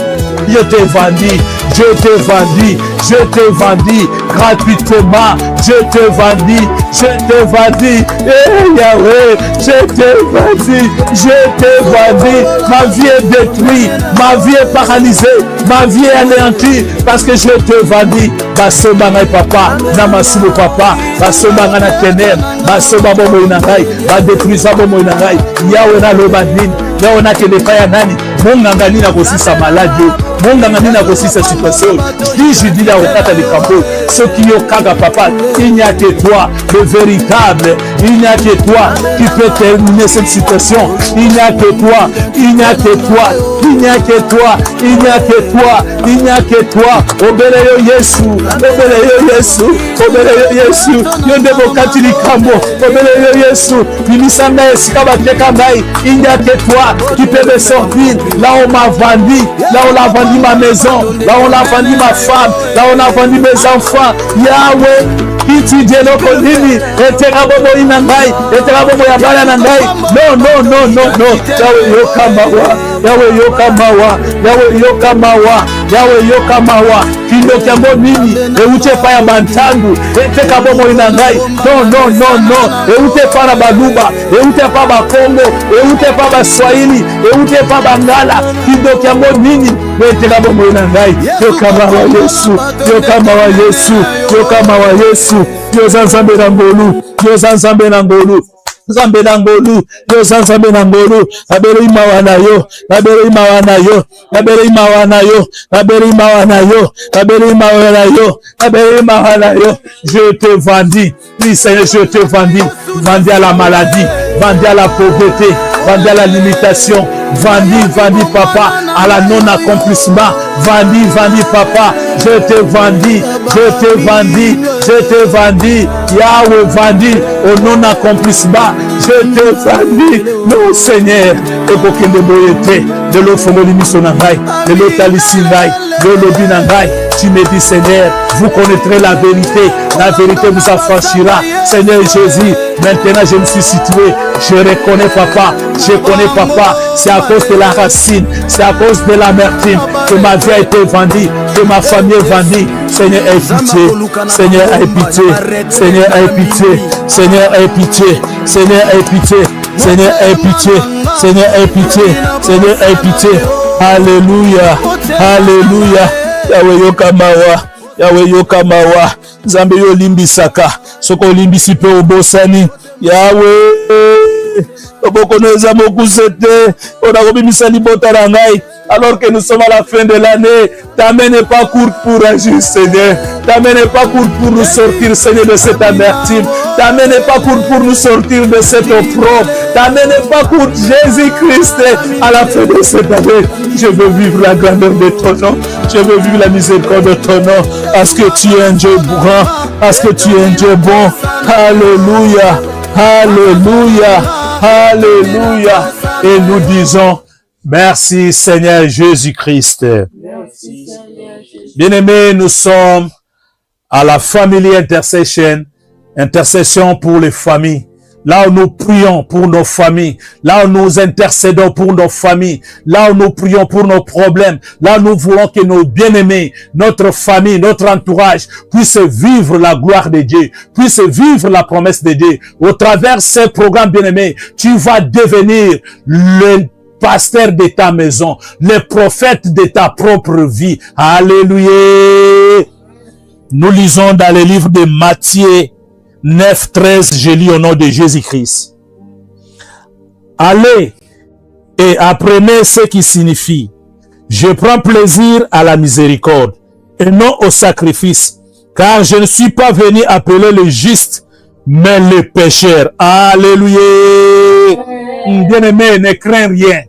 Je t'ai vendu. Je t'ai vendu. Je t'ai vendu gratuitement. Je t'ai vendu. Je t'ai vendu. Eh Yahweh, je t'ai vendu. Je t'ai vendu. Ma vie est détruite. Ma vie est paralysée. Ma vie est anéantie. Parce que je t'ai vendu. Basomba ngai papa. Namasumu papa. Basomba ngai na ténèbres. Basomba bomo inangai. Badétruisa bomo inangai. Yahweh na loba nini. Yahweh na kelepa ya nani. Monganga nini akosisa maladi. Monganga nini akosisa situation. Je dis là au kata de Cambo. Ce qui est kaga papa. Il n'y a que toi, le véritable. Il n'y a que toi qui peut terminer cette situation. Il n'y a que toi. Il n'y a que toi. Il n'y a que toi. Il n'y a que toi. Il n'y a que toi. Obeleyo Yesu. Obeleyo Yesu. Obeleyo Yesu. Yondebo katili Cambo. Obeleyo Yesu. Bimisanga esika bateka ngai. Il n'y a que toi qui peut me sortir. Là on m'a vendu. Là on a vendu ma maison. Là on a vendu ma femme. Là on a vendu mes enfants. Yahweh, kiti deloko nini, eteka bobo inangai, eteka bobo ya bala nangai. No. Yawe yoka mawa, Yawe yoka mawa, Yawe yoka mawa, Yawe yoka mawa. Kindo kyambo nini, eute pa ya bantangu, eteka bobo inangai. No. Eute pa na baluba, eute pa ba Kongo, eute pa ba Swahili, eute pa bangala. Kindo kyambo nini, eteka bobo inangai. Yoka mawa Yesu, yoka mawa Yesu, yoka mawa Yesu. Yoza nzambe na ngolu, yoza nzambe na ngolu. Nzambe na ngolu, yoza nzambe na ngolu. Abere imawa na yo, abere imawa na yo, abere imawa na yo, abere imawa na yo, abere imawa na yo, abere imawa na yo. Je te vendis, oui Seigneur, je te vendis. Vendis à la maladie, vendis à la pauvreté, vendis à la limitation. Vendis papa à la non-accomplissement. Vendis papa. Je te vendis. Yahweh vendis au non-accomplissement. Je te vendis. Non Seigneur. Ekokende boyete. De l'ofongoli misonangai. De l'otalisingai. De l'obinangai. Tu me dis Seigneur, vous connaîtrez la vérité. La vérité vous affranchira. Seigneur Jésus, maintenant je me suis situé. Je reconnais papa. Je connais papa. C'est à cause de la racine. C'est à cause de l'amertume que ma vie a été vendue. Que ma famille est vendue. Seigneur, aie pitié. Seigneur, aie pitié. Seigneur, aie pitié. Seigneur, aie pitié. Seigneur, aie pitié. Seigneur, aie pitié. Seigneur, aie pitié. Seigneur, aie pitié. Alléluia. Alléluia. Yahweh yoka mawa. Yahweh yoka mawa. Nzambe yo limbisaka. Soko limbisi pe obosani. Yahweh. Obokoneza mokusete. Onakobimisa libota na ngai. Alors que nous sommes à la fin de l'année, ta main n'est pas courte pour agir, Seigneur. Ta main n'est pas courte pour nous sortir, Seigneur, de cette amertume. Ta main n'est pas courte pour nous sortir de cette opprobre. Ta main n'est pas courte, Jésus-Christ. À la fin de cette année, je veux vivre la grandeur de ton nom. Je veux vivre la miséricorde de ton nom. Parce que tu es un Dieu grand. Parce que tu es un Dieu bon. Alléluia. Alléluia. Alléluia. Et nous disons, merci Seigneur Jésus-Christ. Merci Seigneur Jésus. Bien-aimés, nous sommes à la Family Intercession, intercession pour les familles. Là où nous prions pour nos familles, là où nous intercédons pour nos familles, là où nous prions pour nos problèmes, là où nous voulons que nos bien-aimés, notre famille, notre entourage puissent vivre la gloire de Dieu, puissent vivre la promesse de Dieu. Au travers de ces programmes, bien-aimés, tu vas devenir le pasteur de ta maison, le prophète de ta propre vie. Alléluia. Nous lisons dans le livre de Matthieu 9, 13, je lis au nom de Jésus-Christ. Allez et apprenez ce qui signifie: je prends plaisir à la miséricorde et non au sacrifice, car je ne suis pas venu appeler les justes, mais les pécheurs. Alléluia. Bien-aimé, ne crains rien.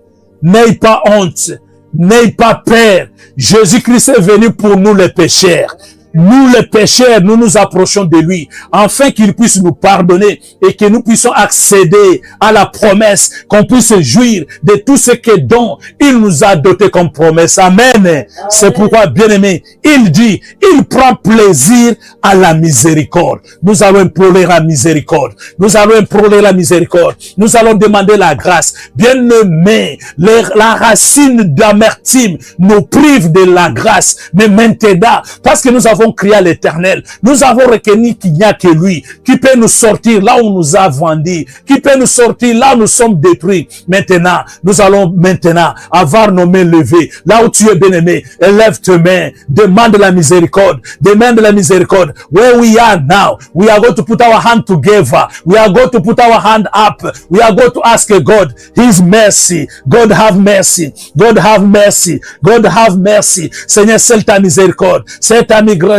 N'aie pas honte, n'aie pas peur. Jésus-Christ est venu pour nous les pécheurs. Nous les pécheurs, nous nous approchons de lui, afin qu'il puisse nous pardonner et que nous puissions accéder à la promesse, qu'on puisse jouir de tout ce que dont il nous a doté comme promesse. Amen. C'est pourquoi, bien-aimé, il dit, il prend plaisir à la miséricorde. Nous allons implorer la miséricorde. Nous allons implorer la miséricorde. Nous allons demander la grâce. Bien-aimé, la racine d'amertume nous prive de la grâce. Mais maintenant, parce que nous avons crié à l'Éternel, nous avons reconnu qu'il n'y a que lui qui peut nous sortir là où on nous a vendus, qui peut nous sortir là où nous sommes détruits. Maintenant, nous allons maintenant avoir nos mains levées. Là où tu es bien-aimé, élève tes mains, demande la miséricorde, demande la miséricorde. Where we are now, we are going to put our hand together. We are going to put our hand up. We are going to ask God His mercy. God have mercy. God have mercy. God have mercy. Seigneur, c'est ta miséricorde. C'est ta miséricorde.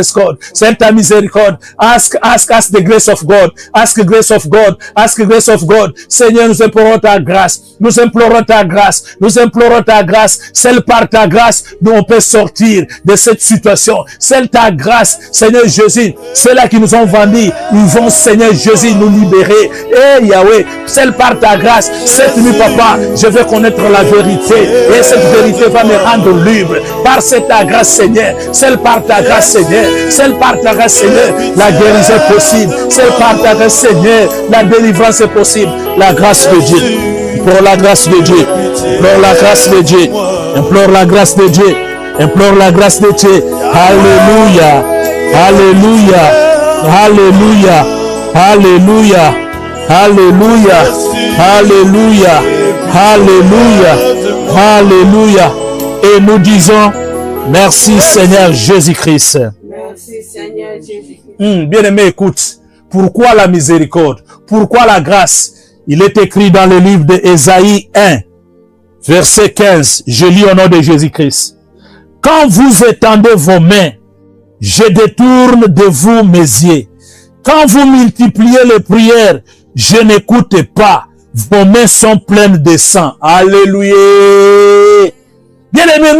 C'est ta miséricorde. Ask the grace of God. Ask the grace of God. Ask the grace of God. Seigneur, nous implorons ta grâce. Nous implorons ta grâce. Nous implorons ta grâce. Seule par ta grâce, nous on peut sortir de cette situation. Seule ta grâce, Seigneur Jésus. C'est là qui nous ont vendus. Ils vont, Seigneur Jésus, nous libérer. Eh Yahweh, seule par ta grâce. Cette nuit, papa, je veux connaître la vérité. Et cette vérité va me rendre libre. Par cette ta grâce, Seigneur. Seule par ta grâce, Seigneur. Seigneur. Seul par ta grâce, Seigneur, la guérison est possible. Seul par ta grâce, Seigneur, la délivrance est possible. La grâce de Dieu. Implore la grâce de Dieu. Implore la grâce de Dieu. Implore la grâce de Dieu. Implore la grâce de Dieu. Alléluia. Alléluia. Alléluia. Alléluia. Alléluia. Alléluia. Alléluia. Alléluia. Et nous disons merci Seigneur Jésus-Christ. Merci Seigneur Jésus-Christ. Bien-aimé, écoute. Pourquoi la miséricorde? Pourquoi la grâce? Il est écrit dans le livre d'Ésaïe 1, verset 15. Je lis au nom de Jésus-Christ. Quand vous étendez vos mains, je détourne de vous mes yeux. Quand vous multipliez les prières, je n'écoute pas. Vos mains sont pleines de sang. Alléluia. Bien-aimés,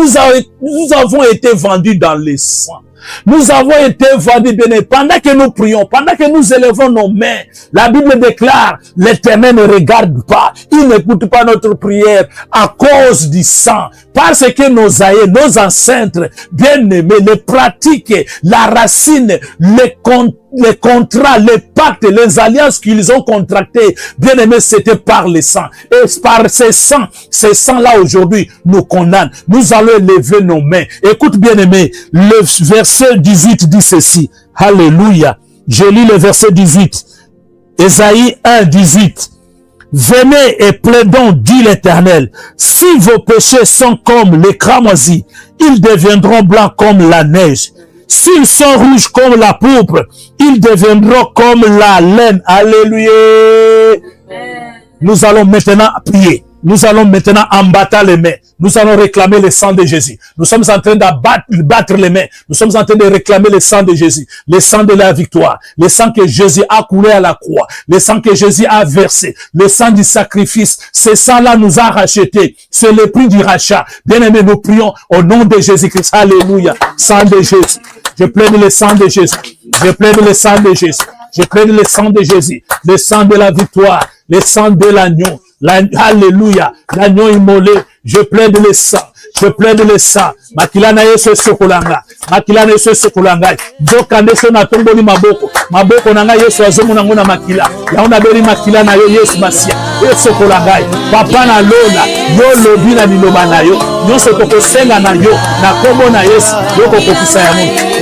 nous avons été vendus dans le sang. Nous avons été vendus, bien-aimés. Pendant que nous prions, pendant que nous élevons nos mains, la Bible déclare, l'Éternel ne regarde pas, il n'écoute pas notre prière à cause du sang. Parce que nos aïeux, nos ancêtres, bien-aimés, les pratiques, la racine, les contrats, les pactes, les alliances qu'ils ont contractés, bien aimés, c'était par le sang. Et par ces sangs-là aujourd'hui nous condamnent. Nous allons lever nos mains. Écoute bien aimé, le verset 18 dit ceci. Alléluia. Je lis le verset 18. Ésaïe 1, 18. Venez et plaidons, dit l'Éternel. Si vos péchés sont comme les cramoisis, ils deviendront blancs comme la neige. S'ils sont rouges comme la pourpre, ils deviendront comme la laine. Alléluia. Nous allons maintenant prier. Nous allons maintenant embattre les mains. Nous allons réclamer le sang de Jésus. Nous sommes en train de battre les mains. Nous sommes en train de réclamer le sang de Jésus. Le sang de la victoire. Le sang que Jésus a coulé à la croix. Le sang que Jésus a versé. Le sang du sacrifice. Ce sang-là nous a rachetés. C'est le prix du rachat. Bien-aimés, nous prions au nom de Jésus-Christ. Alléluia. Sang de Jésus. Je plaide le sang de Jésus. Je plaide le sang de Jésus. Je plaide le sang de Jésus. Le sang de la victoire. Le sang de l'agneau. Alléluia. L'agneau immolé. Je plaide le sang. Je plaide le sang. Makilana yeso sokolanga. Makilana yeso sokolanga. Dokande so na tomboli maboko. Maboko nanga yeso azomu nango na makila. Yaona beri makila na yo yesu masia. Yeso sokolanga. Papa na lola. Yo lobi na liloba na yo. Nyonso tokosenga na yo. Na kombo na yesu. Yoko kokisa ya Mungu.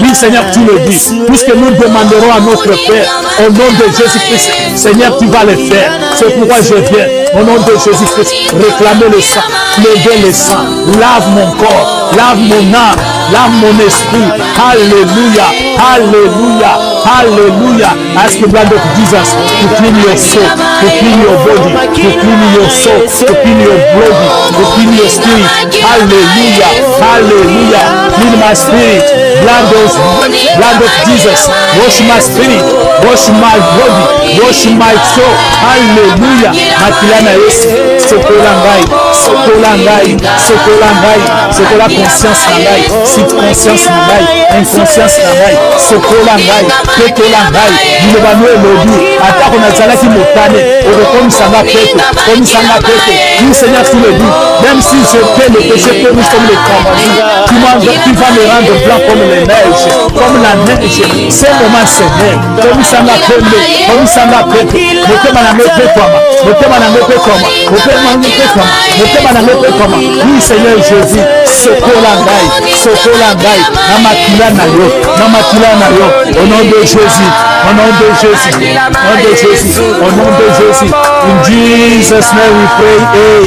Oui, Seigneur, tu le dis. Puisque nous demanderons à notre Père, au nom de Jésus-Christ, Seigneur, tu vas le faire. C'est pourquoi je viens, au nom de Jésus-Christ, réclamer le sang, plaider le sang. Lave mon corps, lave mon âme, lave mon esprit. Alléluia, alléluia, alléluia. Ask the blood of Jesus to clean your soul, to clean your body, to clean your soul, to clean your body, to clean your spirit. Hallelujah, hallelujah. Clean my spirit. Blood of Jesus. Wash my spirit. Wash my body. Wash my soul. Hallelujah. Makilana Yesu. Sokola ngai. Sokola ngai. Sokola ngai. Sokola conscience na ngai. Cette conscience na ngai. Inconscience na ngai. Sokola ngai. Petola ngai. Bilobano elobi. Atako na zalaki motane. Okomisanga pete. Komisanga pete. Oui, Seigneur, tu le dis. Même si je fais le péché comme les cramoisis, tu vas me rendre blanc comme les neiges, comme la neige. C'est le moment, Seigneur. Comme ça m'a pembe, comme ça m'a pembe. Motema na mepe koma, motema na mepe koma, motema na mepe koma, motema na mepe koma. Oui, Seigneur Jésus, sokola ngai, na makila na yo, na makila na yo. Au nom de Jésus, au nom de Jésus, au nom de Jésus, au nom de Jésus. In Jesus' name we pray.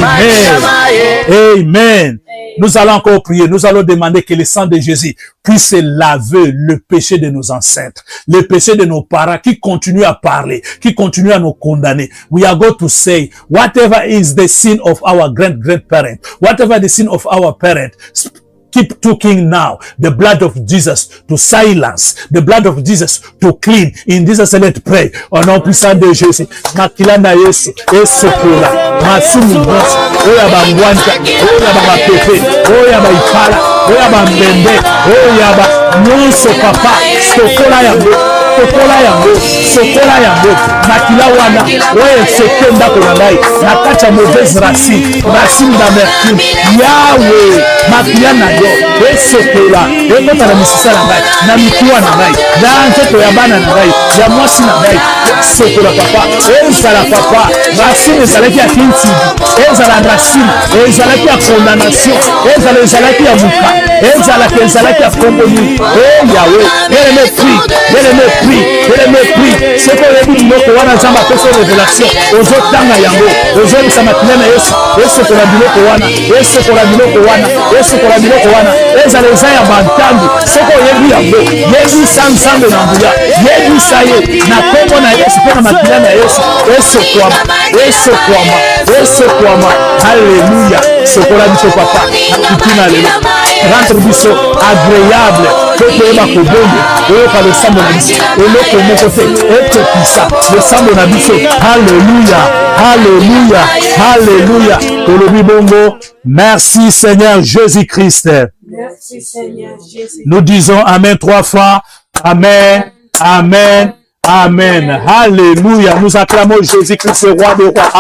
Amen. Amen. Nous allons encore prier, nous allons demander que le sang de Jésus puisse laver le péché de nos ancêtres, le péché de nos parents qui continuent à parler, qui continuent à nous condamner. We are going to say, whatever is the sin of our grandparents, whatever the sin of our parents, keep talking now. The blood of Jesus to silence. The blood of Jesus to clean. In Jesus, let's pray. Au nom puissant de Jésus. Makila na Yesu. Esokola. Masumu mosi. Oya ba mwanta. Oya ba mapepe. Oya ba ikala. Oya ba mbembe. Oya ba nyonso papa. Sokola ya mbembe. tokola yango, sokola yango, makila wana, oyo seke ndako na ngai, na kati ya mauvaise racine d'amertume, Yahweh, makila na yo, esokola, ekota na misisa na ngai, na mikuwa na ngai, na nzoto ya bana na ngai, ya mwasi na ngai, sokola papa, ezala papa, racine ezalaki ya kintidi, ezala racine, ezalaki ya condamnation, ezalaki ya buka, ezalaki ya komboni, Yahweh, bien-aimé prie, c'est qu'on a dit biloko wana nzambe apesa révélation, ozotanga yango, ozolisa makila na Yesu, esokola biloko wana, ezala eza ya bantandu, soko oyebi yango, yebisa nzambe na nguya, yebisa ye, na kombo na Yesu mpe na makila na Yesu, esokwama, Alléluia, sokola biso papa, nakutuna lelo, rendre biso agréable, po toyeba kobongo, oyoka losambo na biso, eloko moko te, etokisa losambo na biso, Alléluia, tolobi bongo, merci Seigneur Jésus-Christ. Merci Seigneur Jésus. Nous disons Amen 3 fois, Amen. Alléluia. Nous acclamons Jésus-Christ, le roi des rois.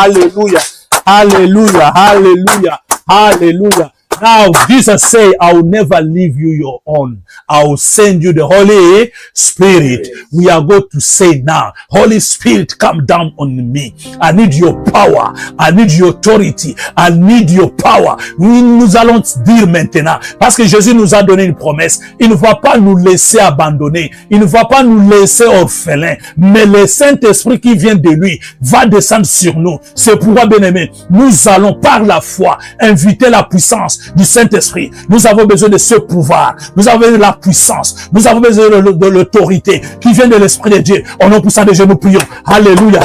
Alléluia. Now, Jesus say, I will never leave you your own. I will send you the Holy Spirit. We are going to say now, Holy Spirit, come down on me. I need your power. I need your authority. I need your power. Nous allons dire maintenant, parce que Jésus nous a donné une promesse. Il ne va pas nous laisser abandonner. Il ne va pas nous laisser orphelins. Mais le Saint-Esprit qui vient de lui va descendre sur nous. C'est pourquoi, bien-aimés, nous allons par la foi inviter la puissance du Saint-Esprit. Nous avons besoin de ce pouvoir. Nous avons besoin de la puissance. Nous avons besoin de l'autorité qui vient de l'Esprit de Dieu. Au nom puissant de Dieu, nous prions. Alléluia.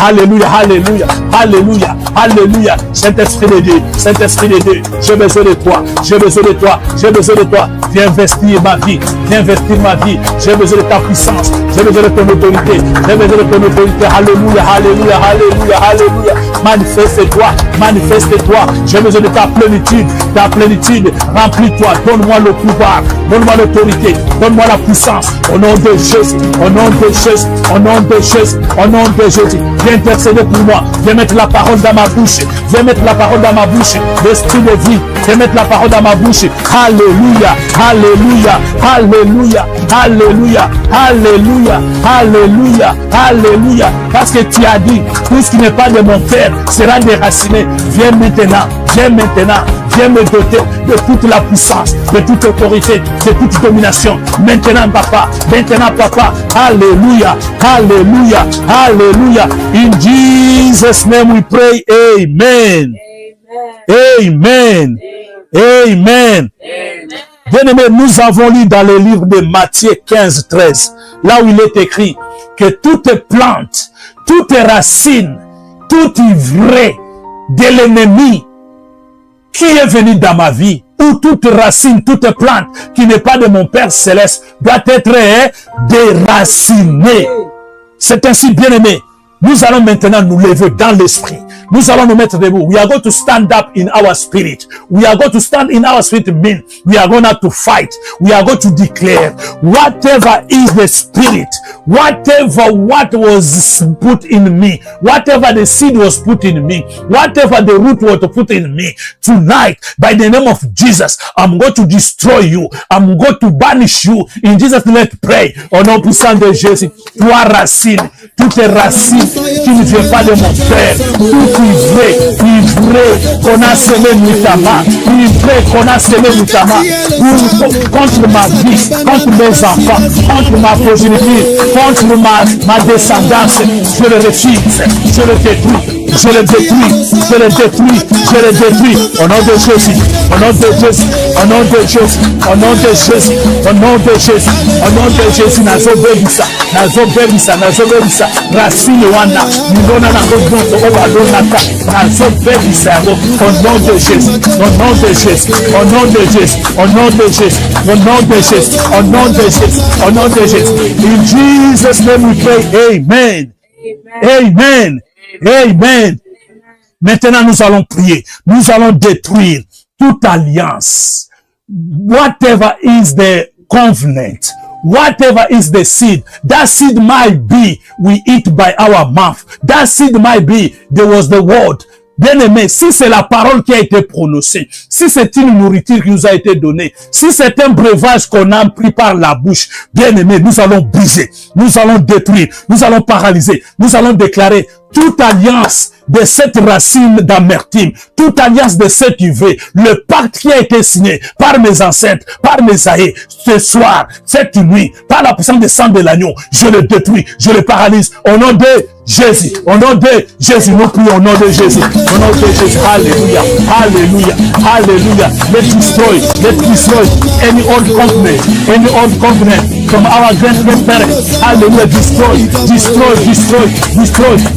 Saint-Esprit de Dieu, j'ai besoin de toi. Viens investir ma vie. J'ai besoin de ta puissance. J'ai besoin de ton autorité. Alléluia. Manifeste-toi. J'ai besoin de ta plénitude. Remplis-toi, donne-moi le pouvoir, donne-moi l'autorité, donne-moi la puissance, au nom de Jésus, viens intercéder pour moi, viens mettre la parole dans ma bouche, l'esprit de vie, viens mettre la parole dans ma bouche, Alléluia, parce que tu as dit, tout ce qui n'est pas de mon Père sera déraciné, viens maintenant, viens me doter de toute la puissance, de toute autorité, de toute domination. Maintenant, papa. Alléluia. In Jesus' name we pray. Amen. Bien-aimés, nous avons lu dans le livre de Matthieu 15-13, là où il est écrit que toute plante, toute racine, tout ivraie de l'ennemi qui est venu dans ma vie, ou toute racine, toute plante qui n'est pas de mon Père Céleste, doit être déracinée. C'est ainsi, bien-aimé, nous allons maintenant nous lever dans l'esprit. Nous allons nous mettre debout. We are going to stand up in our spirit. We are going to stand in our spirit mean we are going to fight. We are going to declare whatever is the spirit, whatever what was put in me, whatever the seed was put in me, whatever the root was put in me, tonight, by the name of Jesus, I'm going to destroy you. I'm going to banish you. In Jesus' name, let's pray. Au nom puissant de Jésus, toi racine, toutes les racines qui ne viennent pas de mon Père, tout ivré qu'on a semé notamment, contre ma vie, contre mes enfants, contre ma progéniture, contre ma descendance, je le refuse, je le détruis. Au nom de Jésus, nazobebisa, racine wana, milona na gogonto, obalonaka, nazobebisa, au nom de Jésus, in Jesus' name we pray, Amen. Maintenant, nous allons prier. Nous allons détruire toute alliance. Whatever is the covenant, whatever is the seed, that seed might be we eat by our mouth. That seed might be there was the word. Bien-aimé, si c'est la parole qui a été prononcée, si c'est une nourriture qui nous a été donnée, si c'est un breuvage qu'on a pris par la bouche, bien-aimé, nous allons briser, nous allons détruire, nous allons paralyser, nous allons déclarer toute alliance de cette racine d'amertume, toute alliance de cette UV, le pacte qui a été signé par mes ancêtres, par mes aïeux, ce soir, cette nuit, par la puissance du sang de l'agneau, je le détruis, je le paralyse, au nom de Jésus, au nom de Jésus, nous prions au nom de Jésus, au nom de Jésus, alléluia, alléluia, alléluia, let's destroy any old covenant from our grandparents, hallelujah, destroy,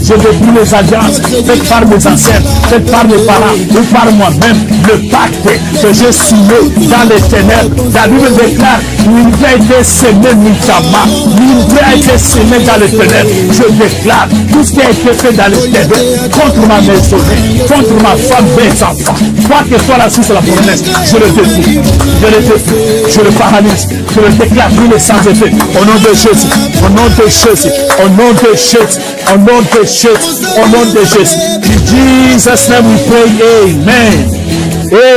je détruis les alliances faites par mes ancêtres, faites par mes parents ou par moi-même, le pacte que j'ai signé dans les ténèbres. La Bible déclare, l'unité a été semé nuitamment, l'unité a été semé dans les ténèbres. Je déclare, tout ce qui a été fait dans les ténèbres, contre ma maisonnée, contre ma femme, mes enfants, quoi que soit la source de la promesse, je le détruis, je le paralyse, je le déclare brûlé sans effet, au nom de Jésus, au nom de Jésus, au nom de Jésus, au nom de Jésus, au nom de Jésus. In Jesus' name we pray, amen.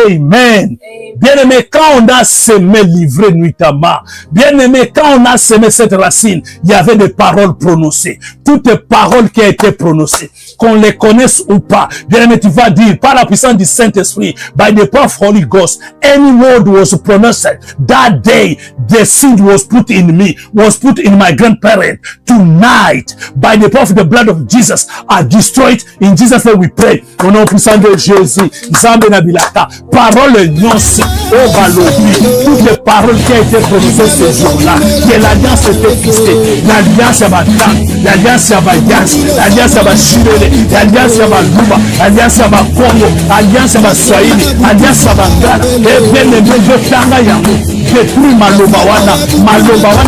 Amen. Bien-aimé, quand on a semé livré nuitamment, bien-aimé, quand on a semé cette racine, il y avait des paroles prononcées. Toutes les paroles qui ont été prononcées, qu'on les connaisse ou pas, bien-aimé, tu vas dire, par la puissance du Saint-Esprit, by the power of Holy Ghost, any word was pronounced that day, the seed was put in me, was put in my grandparent. Tonight, by the power of the blood of Jesus, I destroy it. In Jesus' name we pray. Au nom puissant de Jésus, Zambé Nabilata, parole nyonsi, oh balobi, toutes les paroles qui ont été prononcées ce jour-là, que l'alliance était fixée, l'alliance à ma tante, l'alliance à ma yas, l'alliance à ma chirele, l'alliance à ma luba, l'alliance à ma Congo, l'alliance à ma Swahili, l'alliance à ma Ghana, et bien aimé, je tanga yango, détruis maloba wana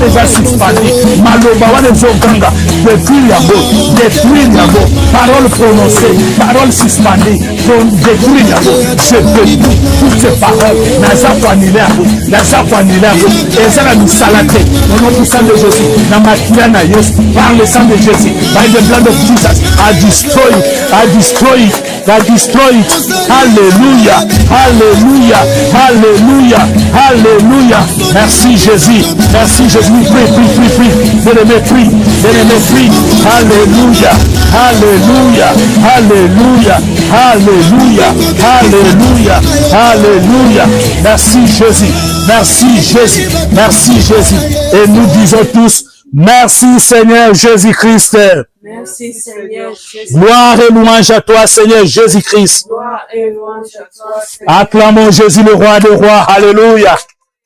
eza suspendue, maloba wana ezoganga, détruis yango, parole prononcée, parole suspendue, détruis yango, je détruis toutes ces paroles, naza koanile yango, ezala misala te, au nom puissant de Jésus, na makila na Yesu, par le sang de Jésus, by the blood of Jesus, I destroy it, Alléluia, alléluia, alléluia, alléluia, merci Jésus, prie, bien-aimé, prie, alléluia, alléluia, alléluia, alléluia, alléluia, alléluia, merci Jésus, et nous disons tous, merci Seigneur Jésus-Christ. Merci Seigneur Jésus. Gloire et louange à toi Seigneur Jésus-Christ. Gloire et louange à toi Seigneur. Acclamons Jésus le roi des rois. Alléluia.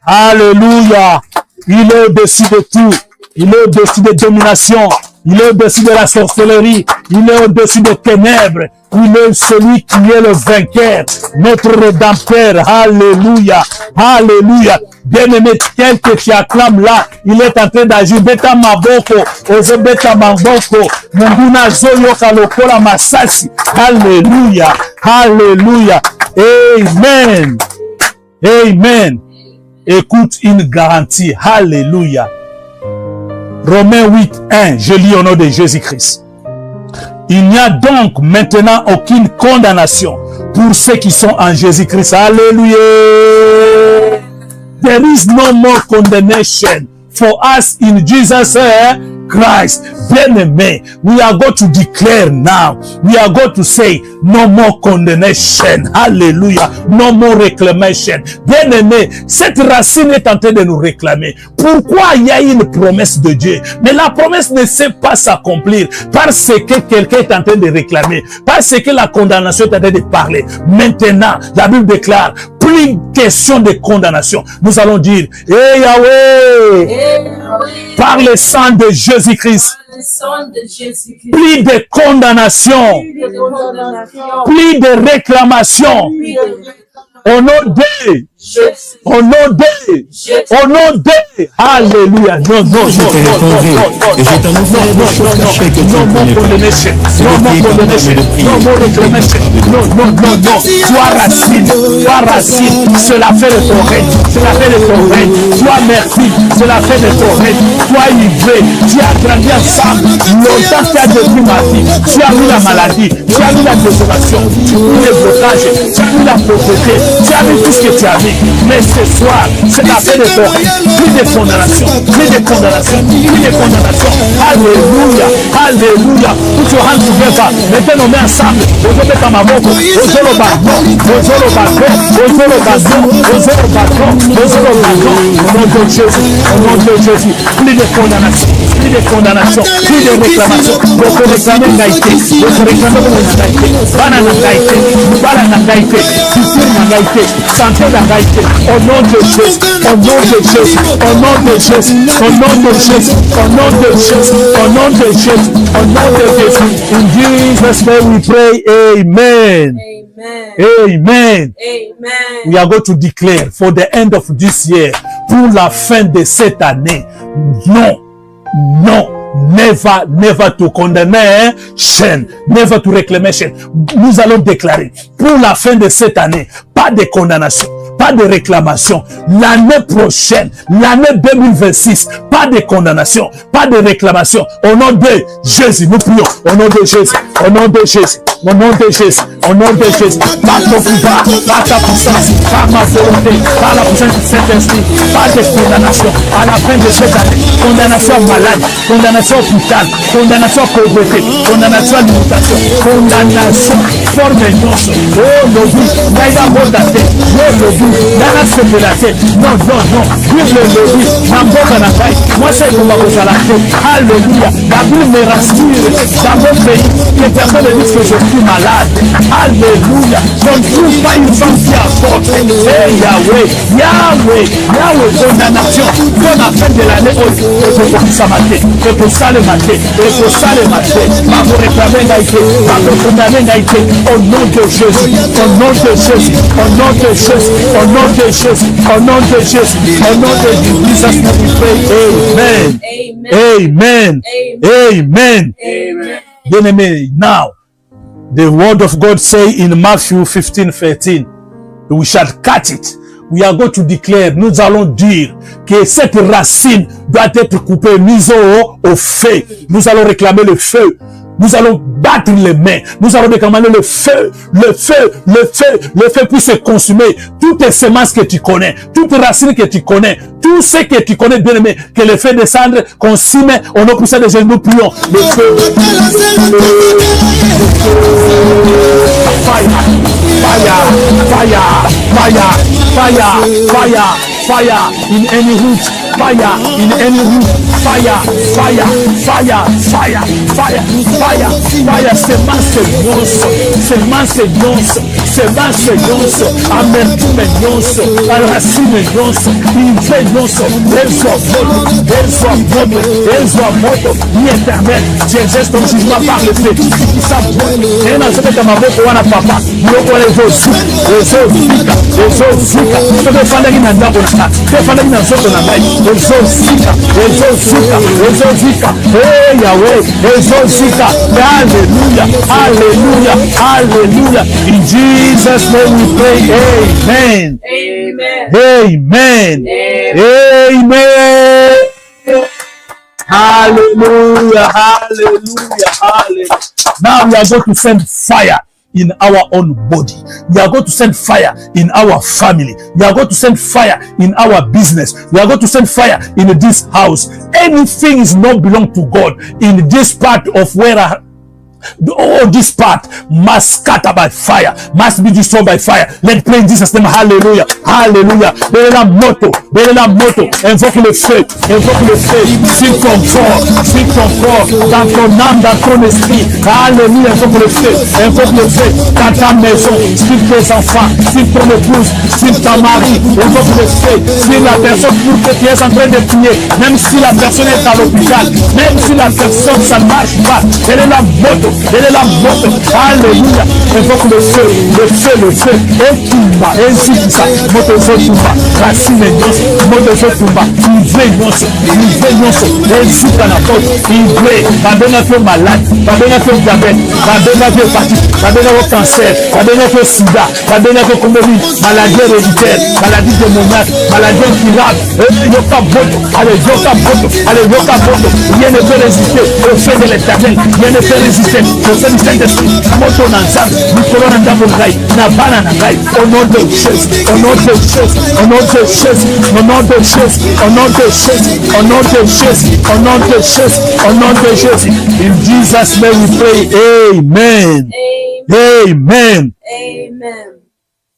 Alléluia. Il est au-dessus de tout. Il est au-dessus des dominations. Il est au-dessus de la sorcellerie. Il est au-dessus des ténèbres. Il est celui qui est le vainqueur. Notre rédempteur. Alléluia. Alléluia. Bien-aimé, tel que tu acclames là, il est en train d'agir. Beta maboko, ozo beta maboko, munguna zoyoka lokola masasi. Alléluia, alléluia, amen, amen. Écoute une garantie, alléluia. Romains 8:1, je lis au nom de Jésus-Christ. Il n'y a donc maintenant aucune condamnation pour ceux qui sont en Jésus-Christ. Alléluia. There is no more condemnation for us in Jesus Christ. Bien-aimé, we are going to declare now. We are going to say no more condemnation. Hallelujah. No more reclamation. Bien-aimé, cette racine est en train de nous réclamer. Pourquoi il y a une promesse de Dieu? Mais la promesse ne sait pas s'accomplir parce que quelqu'un est en train de réclamer. Parce que la condamnation est en train de parler. Maintenant, la Bible déclare, plus question de condamnation. Nous allons dire, hey Yahweh, par le sang de Jésus-Christ, plus de condamnation, plus de réclamation, Au nom de Jésus. Au nom de Au nom de Alléluia. Non, non, non, non, non, sois racine, c'est la fin de ton règne, c'est la fin de ton règne, sois merci, c'est la fin de ton règne, sois livré, tu as grandi ensemble, longtemps tu as détruit ma vie, tu as mis la maladie, tu as mis la désolation, tu as mis les blocages, tu as mis la pauvreté, tu as mis tout ce que tu as mis, mais ce soir, c'est la fin de ton règne, plus de condamnation, plus de condamnation, plus de condamnation, alléluia, alléluia, tout se rend together, maintenant on met ensemble, on se met comme un mot, on se le bâton, on se le bâton, on se le bâton, on se le bâton, on se le bâton, au nom de Jésus, au nom de Jésus, plus de condamnation, plus de condamnation, plus de réclamation, donc réclamer Gaïté, donc réclamer Gaïté, banana Gaïté, banana Gaïté, futur Gaïté, santé Gaïté, au nom de Jésus, au nom de Jésus, au nom de Jésus, au nom de Jésus, au nom de Jésus, au nom de Jésus, au nom de Jésus. In Jesus' name we pray, amen. Amen. Amen. We are going to declare for the end of this year, pour la fin de cette année, non, non, never, never to condemnation, never to reclamation. Nous allons déclarer, pour la fin de cette année, pas de condamnation, pas de réclamation. L'année prochaine, l'année 2026, pas de condamnation, pas de réclamation. Au nom de Jésus, nous prions. Au nom de Jésus, au nom de Jésus, au nom de Jésus, au nom de Jésus. Pas ton pouvoir, pas ta puissance, pas ma volonté, pas la puissance du Saint-Esprit, pas de condamnation. À la fin de cette année, condamnation malade, condamnation hôpital, condamnation pauvreté, condamnation limitation, condamnation forme nyonso. Oh, lobi, naïda bodate, oh, lobi, nana sepelate. Non, non, non, vive le lobi, namboka na kai. Moi, c'est comme la tête. Alléluia. La Bible me rassure dans mon pays. Les personnes disent que je suis malade. Alléluia. Je ne trouve pas une femme qui apporte. Hey, Yahweh, Yahweh, Yahweh, condamnation. Pour la fin de l'année, il faut ça mater. Il faut ça le mater. Il faut ça le mater. Ma vous réclamer Gaïté. Ma vous condamner Gaïté. Au nom de Jésus. Au nom de Jésus. Au nom de Jésus. Au nom de Jésus. Au nom de Jésus. Au nom de Jésus. Amen. Amen. Amen. Amen. Bien-aimé, now, the word of God say in Matthew 15:13, we shall catch it. We are going to declare, nous allons dire que cette racine doit être coupée, mise au feu. Nous allons réclamer le feu. Nous allons battre les mains. Nous allons réclamer le feu, le feu, le feu, le feu puisse se consumer. Toutes les semences que tu connais, toutes les racines que tu connais, tout ce que tu connais bien aimé, que le feu descendre, consume, on a poussé des genoux, nous prions. Le feu. Fire, fire, fire, fire, fire, fire, fire in any root, fire in any root, fire, fire, fire, fire, fire, fire, fire, semence nyonso, amertume nyonso, racine nyonso, inve nyonso, elzo moto, ni éternel, Jésus ton jugement par le feu, ça brûle, et dans cette maboko wana papa, moko ezozika, tu peux faire na ndako na, tu peux faire na nzoto na ngai, ezozika, hey Yahweh, ezozika, hallelujah, hallelujah, hallelujah, in Jesus' name we pray, amen, Amen. amen, amen. Hallelujah, hallelujah, hallelujah. Now we are going to send fire in our own body. We are going to send fire in our family. We are going to send fire in our business. We are going to send fire in this house. Anything is not belong to God in this part of where all this part must scatter by fire, must be destroyed by fire. Let's pray in Jesus' name. Hallelujah, hallelujah. Bella moto, invoque le feu, sur ton corps, dans ton âme, dans ton esprit. Alléluia, invoque le feu dans ta maison, sur tes enfants, sur ton épouse, sur ta mari. Invoque le feu sur la personne pour que tu es en train de prier, même si la personne est à l'hôpital, même si la personne ça ne marche pas. Elle est la moto. la moto. Alléluia. Invoque le feu. Et tumba. Et ainsi tout ça. Moto so tumba. Racine nyonso. Moto so tumba. Ive nyonso. Et ainsi qu'à la porte. Ive. Babena fait malade. Babena fait diabète. Babena fait hépatite. Babena fait cancer. Babena fait sida. Babena fait combien maladie héréditaire. Maladie démoniaque. Maladie incurable. Yoka boto. Allez, yoka boto. Rien ne peut résister au feu de l'éternel. Rien ne peut résister au feu du Saint-Esprit. Moto Nansam, Nicolas Nandabongai, Nabana Nangai, au nom de Jésus, au nom de Jésus, au nom de Jésus, au nom de Jésus, au nom de Jésus, au nom de Jésus, au nom de Jésus, au nom de Jésus. In Jesus' name we pray. Amen. Amen. Amen.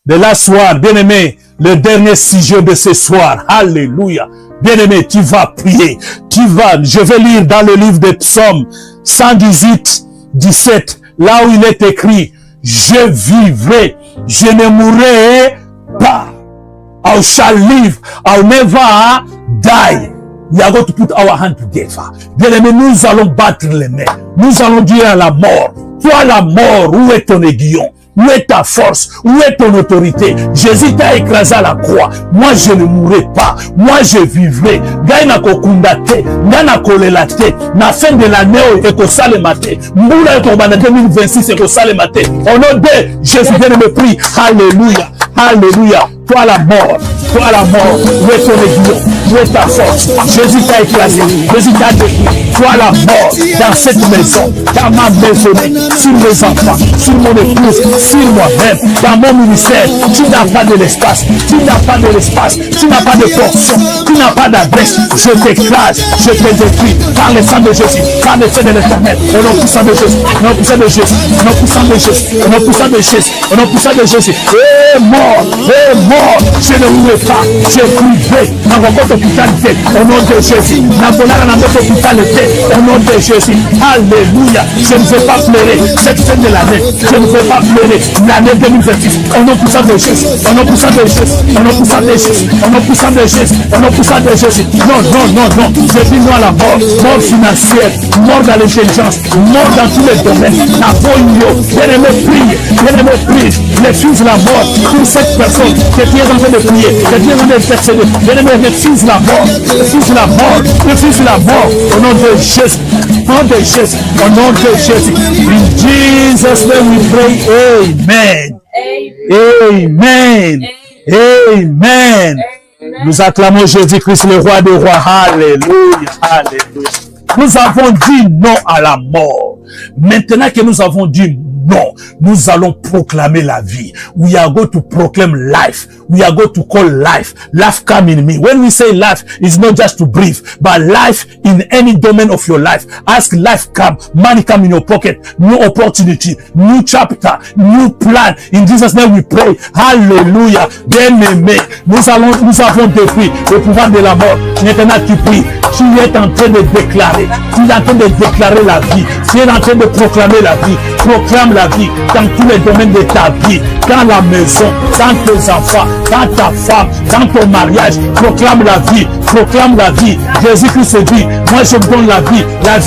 De la soir, bien-aimé, le dernier sujet de ce soir. Alléluia. Bien-aimé, tu vas prier. Je vais lire dans le livre des psaumes 118, 17, là où il est écrit, je vivrai, je ne mourrai pas. I shall live, I'll never die. We are going to put our hand together. Bien-aimé, nous allons battre les mains. Nous allons dire à la mort, toi la mort, où est ton aiguillon? Où est ta force? Où est ton autorité? Jésus t'a écrasé à la croix. Moi, je ne mourrai pas. Moi, je vivrai. Gaina kokundate, nana kolelate. Na fin de l'année, ekosalemate. Mbula ekobana 2026 ekosalemate. Au nom de Jésus, bien me prie. Alléluia. Alléluia. Toi la mort, où est ton aiguillon, où est ta force? Jésus t'a écrasé, Jésus t'a détruit. Toi la mort, dans cette maison, dans ma maisonnée, sur mes enfants, sur mon épouse, sur moi-même, dans mon ministère, tu n'as pas de l'espace, tu n'as pas de portion, tu n'as pas d'adresse. Je t'écrase, je te détruis par le sang de Jésus, par le feu de l'éternel, au nom puissant de Jésus, au nom puissant de Jésus, au nom puissant de Jésus, au nom puissant de Jésus, au nom puissant de Jésus. Mort, je ne mourrai pas, je vivrai dans votre hôpitalité, au nom de Jésus, dans votre hôpitalité, au nom de Jésus. Alléluia. Je ne vais pas pleurer cette fin de l'année, je ne vais pas pleurer l'année 2026, au nom puissant de Jésus, au nom puissant de Jésus, au nom puissant de Jésus, au nom puissant de Jésus, au nom puissant de Jésus. Non, je vis moi la mort financière, mort dans l'intelligence, mort dans tous les domaines. La bien-aimé prie, refuse la mort pour cette personne que tu es en train de prier, que tu es en train d'intercéder. Bien-aimé, refuse la mort, au nom de Jésus, au nom de Jésus, au nom de Jésus. In Jesus' name we pray. Amen. Amen. Nous acclamons Jésus-Christ, le roi des rois. Alléluia. Nous avons dit non à la mort. Maintenant que nous avons dit non, nous allons proclamer la vie. We are going to proclaim life. We are going to call life. Life come in me. When we say life, it's not just to breathe, but life in any domain of your life. Ask life come. Money come in your pocket. New opportunity. New chapter. New plan. In Jesus' name we pray. Hallelujah. Bien-aimé, nous avons détruit le pouvoir de la mort. Maintenant tu pries. Tu es en train de déclarer. Tu es en train de déclarer la vie. Tu es en train de proclamer la vie. Proclame la vie dans tous les domaines de ta vie, dans la maison, dans tes enfants, dans ta femme, dans ton mariage. Proclame la vie, proclame la vie. Jésus-Christ dit, moi je vous donne la vie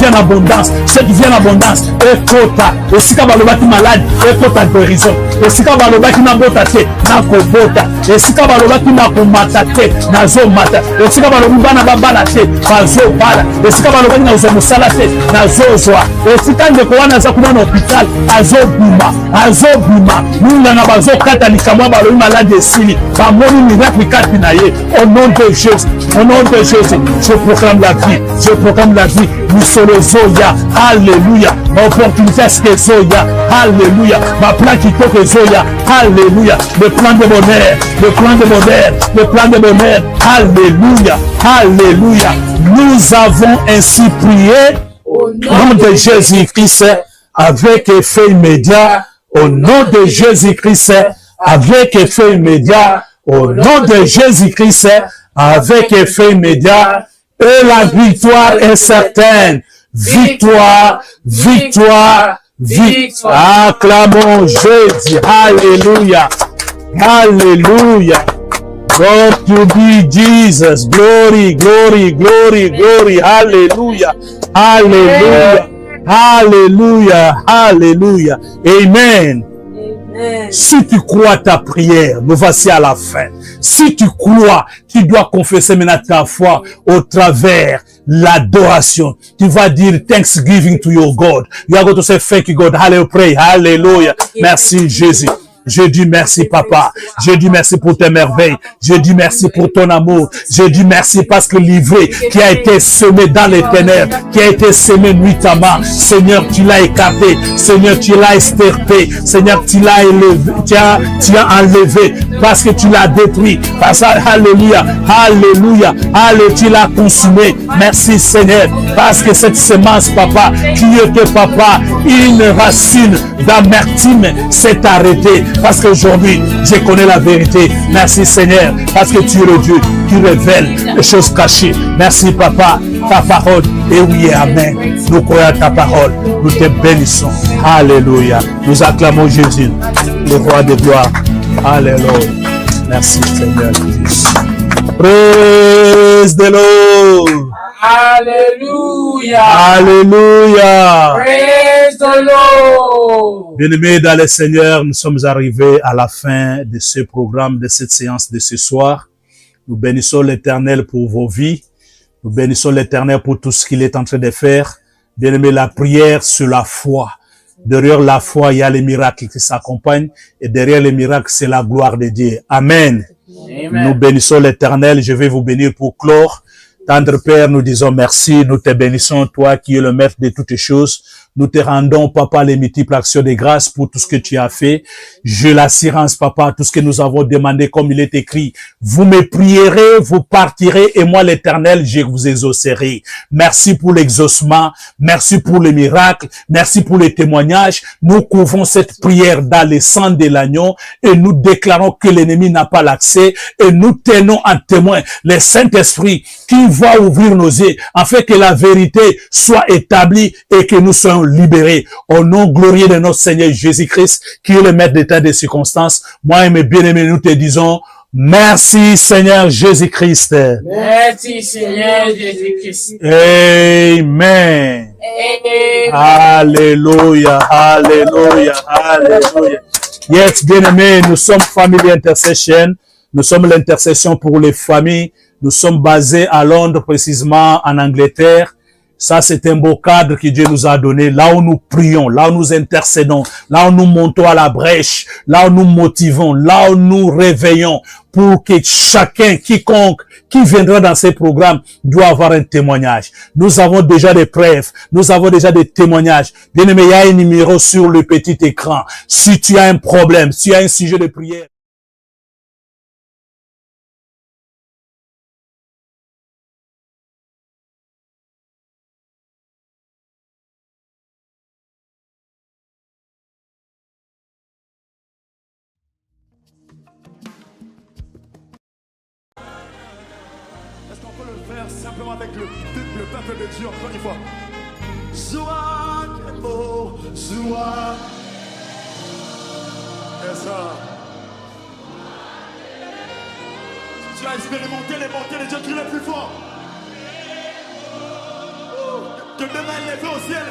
en abondance. Cette vie en abondance est kota. Et si tu es malade, est kota guérison. Et si tu es nabota te, nakobota. Et si tu es nakomata te, nazomata. Et si tu es bana babala te, bazobala. Et si tu es nazomusala te, nazozwa. Et si tu es nazokumana na hôpital, azobuma nungana bazokata likamwa balobi malade esili bamoni miracle kati na ye. Au nom de Jésus, je proclame la vie, misolo ezoya. Alléluia. Ma opportunité aske ezoya. Alléluia. Ma plan kitoko ezoya. Alléluia. Le plan de bonheur. Alléluia. Nous avons ainsi prié au nom de Jésus-Christ avec effet immédiat, au nom de Jésus-Christ, avec effet immédiat, au nom de Jésus-Christ, avec effet immédiat, et la victoire est certaine. Victoire. Acclamons Jésus. Alléluia. God to be Jesus. Glory. Hallelujah. Alléluia, alléluia. Amen. Amen. Si tu crois ta prière, nous voici à la fin. Si tu crois, tu dois confesser maintenant ta foi au travers l'adoration. Tu vas dire thanksgiving to your God. You are going to say thank you God. Hallelujah, pray. Hallelujah. Merci Jésus. Je dis merci papa. Je dis merci pour tes merveilles. Je dis merci pour ton amour. Je dis merci parce que l'ivrée qui a été semé dans les ténèbres, qui a été semé nuitamment, Seigneur, tu l'as écarté. Seigneur, tu l'as extirpé. Seigneur, tu l'as élevé. Tu as enlevé parce que tu l'as détruit. Parce que, alléluia, alléluia, alléluia, tu l'as consumé. Merci Seigneur, parce que cette semence, papa, qui était, papa, une racine d'amertume s'est arrêtée. Parce qu'aujourd'hui, je connais la vérité. Merci Seigneur, parce que tu es le Dieu qui révèle les choses cachées. Merci Papa, ta parole est oui et amen. Nous croyons à ta parole, nous te bénissons. Alléluia. Nous acclamons Jésus, le roi de gloire. Alléluia. Merci Seigneur Jésus. Praise the Lord. Alléluia. Alléluia. Praise the Lord. Bien-aimés dans le Seigneur, nous sommes arrivés à la fin de ce programme, de cette séance de ce soir. Nous bénissons l'Éternel pour vos vies. Nous bénissons l'Éternel pour tout ce qu'il est en train de faire. Bien-aimés, la prière sur la foi. Derrière la foi, il y a les miracles qui s'accompagnent. Et derrière les miracles, c'est la gloire de Dieu. Amen. Amen. Nous bénissons l'Éternel. Je vais vous bénir pour clore. Tendre Père, nous disons merci. Nous te bénissons, toi qui es le maître de toutes choses. Nous te rendons, Papa, les multiples actions de grâce pour tout ce que tu as fait. J'ai l'assurance, Papa, tout ce que nous avons demandé, comme il est écrit. Vous me prierez, vous partirez, et moi, l'Éternel, je vous exaucerai. Merci pour l'exaucement. Merci pour les miracles. Merci pour les témoignages. Nous couvrons cette prière dans le sang de l'agneau et nous déclarons que l'ennemi n'a pas l'accès et nous tenons en témoin le Saint-Esprit qui va ouvrir nos yeux afin que la vérité soit établie et que nous soyons libérés. Au nom glorieux de notre Seigneur Jésus-Christ, qui est le maître d'état des circonstances, moi et mes bien-aimés, nous te disons merci Seigneur Jésus-Christ. Merci Seigneur Jésus-Christ. Amen. Amen. Alléluia, alléluia, alléluia. Yes, bien-aimés, nous sommes Family Intercession. Nous sommes l'intercession pour les familles. Nous sommes basés à Londres, précisément en Angleterre. Ça, c'est un beau cadre que Dieu nous a donné, là où nous prions, là où nous intercédons, là où nous montons à la brèche, là où nous motivons, là où nous réveillons, pour que chacun, quiconque, qui viendra dans ces programmes, doit avoir un témoignage. Nous avons déjà des preuves, nous avons déjà des témoignages. Bien aimé, il y a un numéro sur le petit écran. Si tu as un problème, si tu as un sujet de prière, Est-ce qu'on peut le faire simplement avec le peuple de Dieu encore une fois? Zoua, Kemo, Zoua. C'est ça. Tu as expérimenté les montées de Dieu, crie le plus fort. Que demain il est levé au ciel.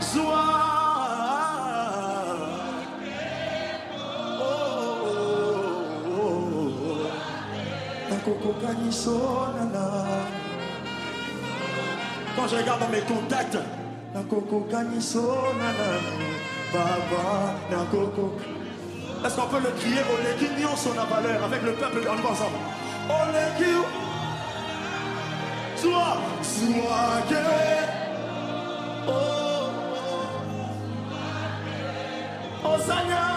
Zoua. Quand je regarde dans mes contacts, est-ce qu'on peut le crier au Léguignon son valeur avec le peuple en nous ensemble? Au Léguignon, sois que oh Seigneur.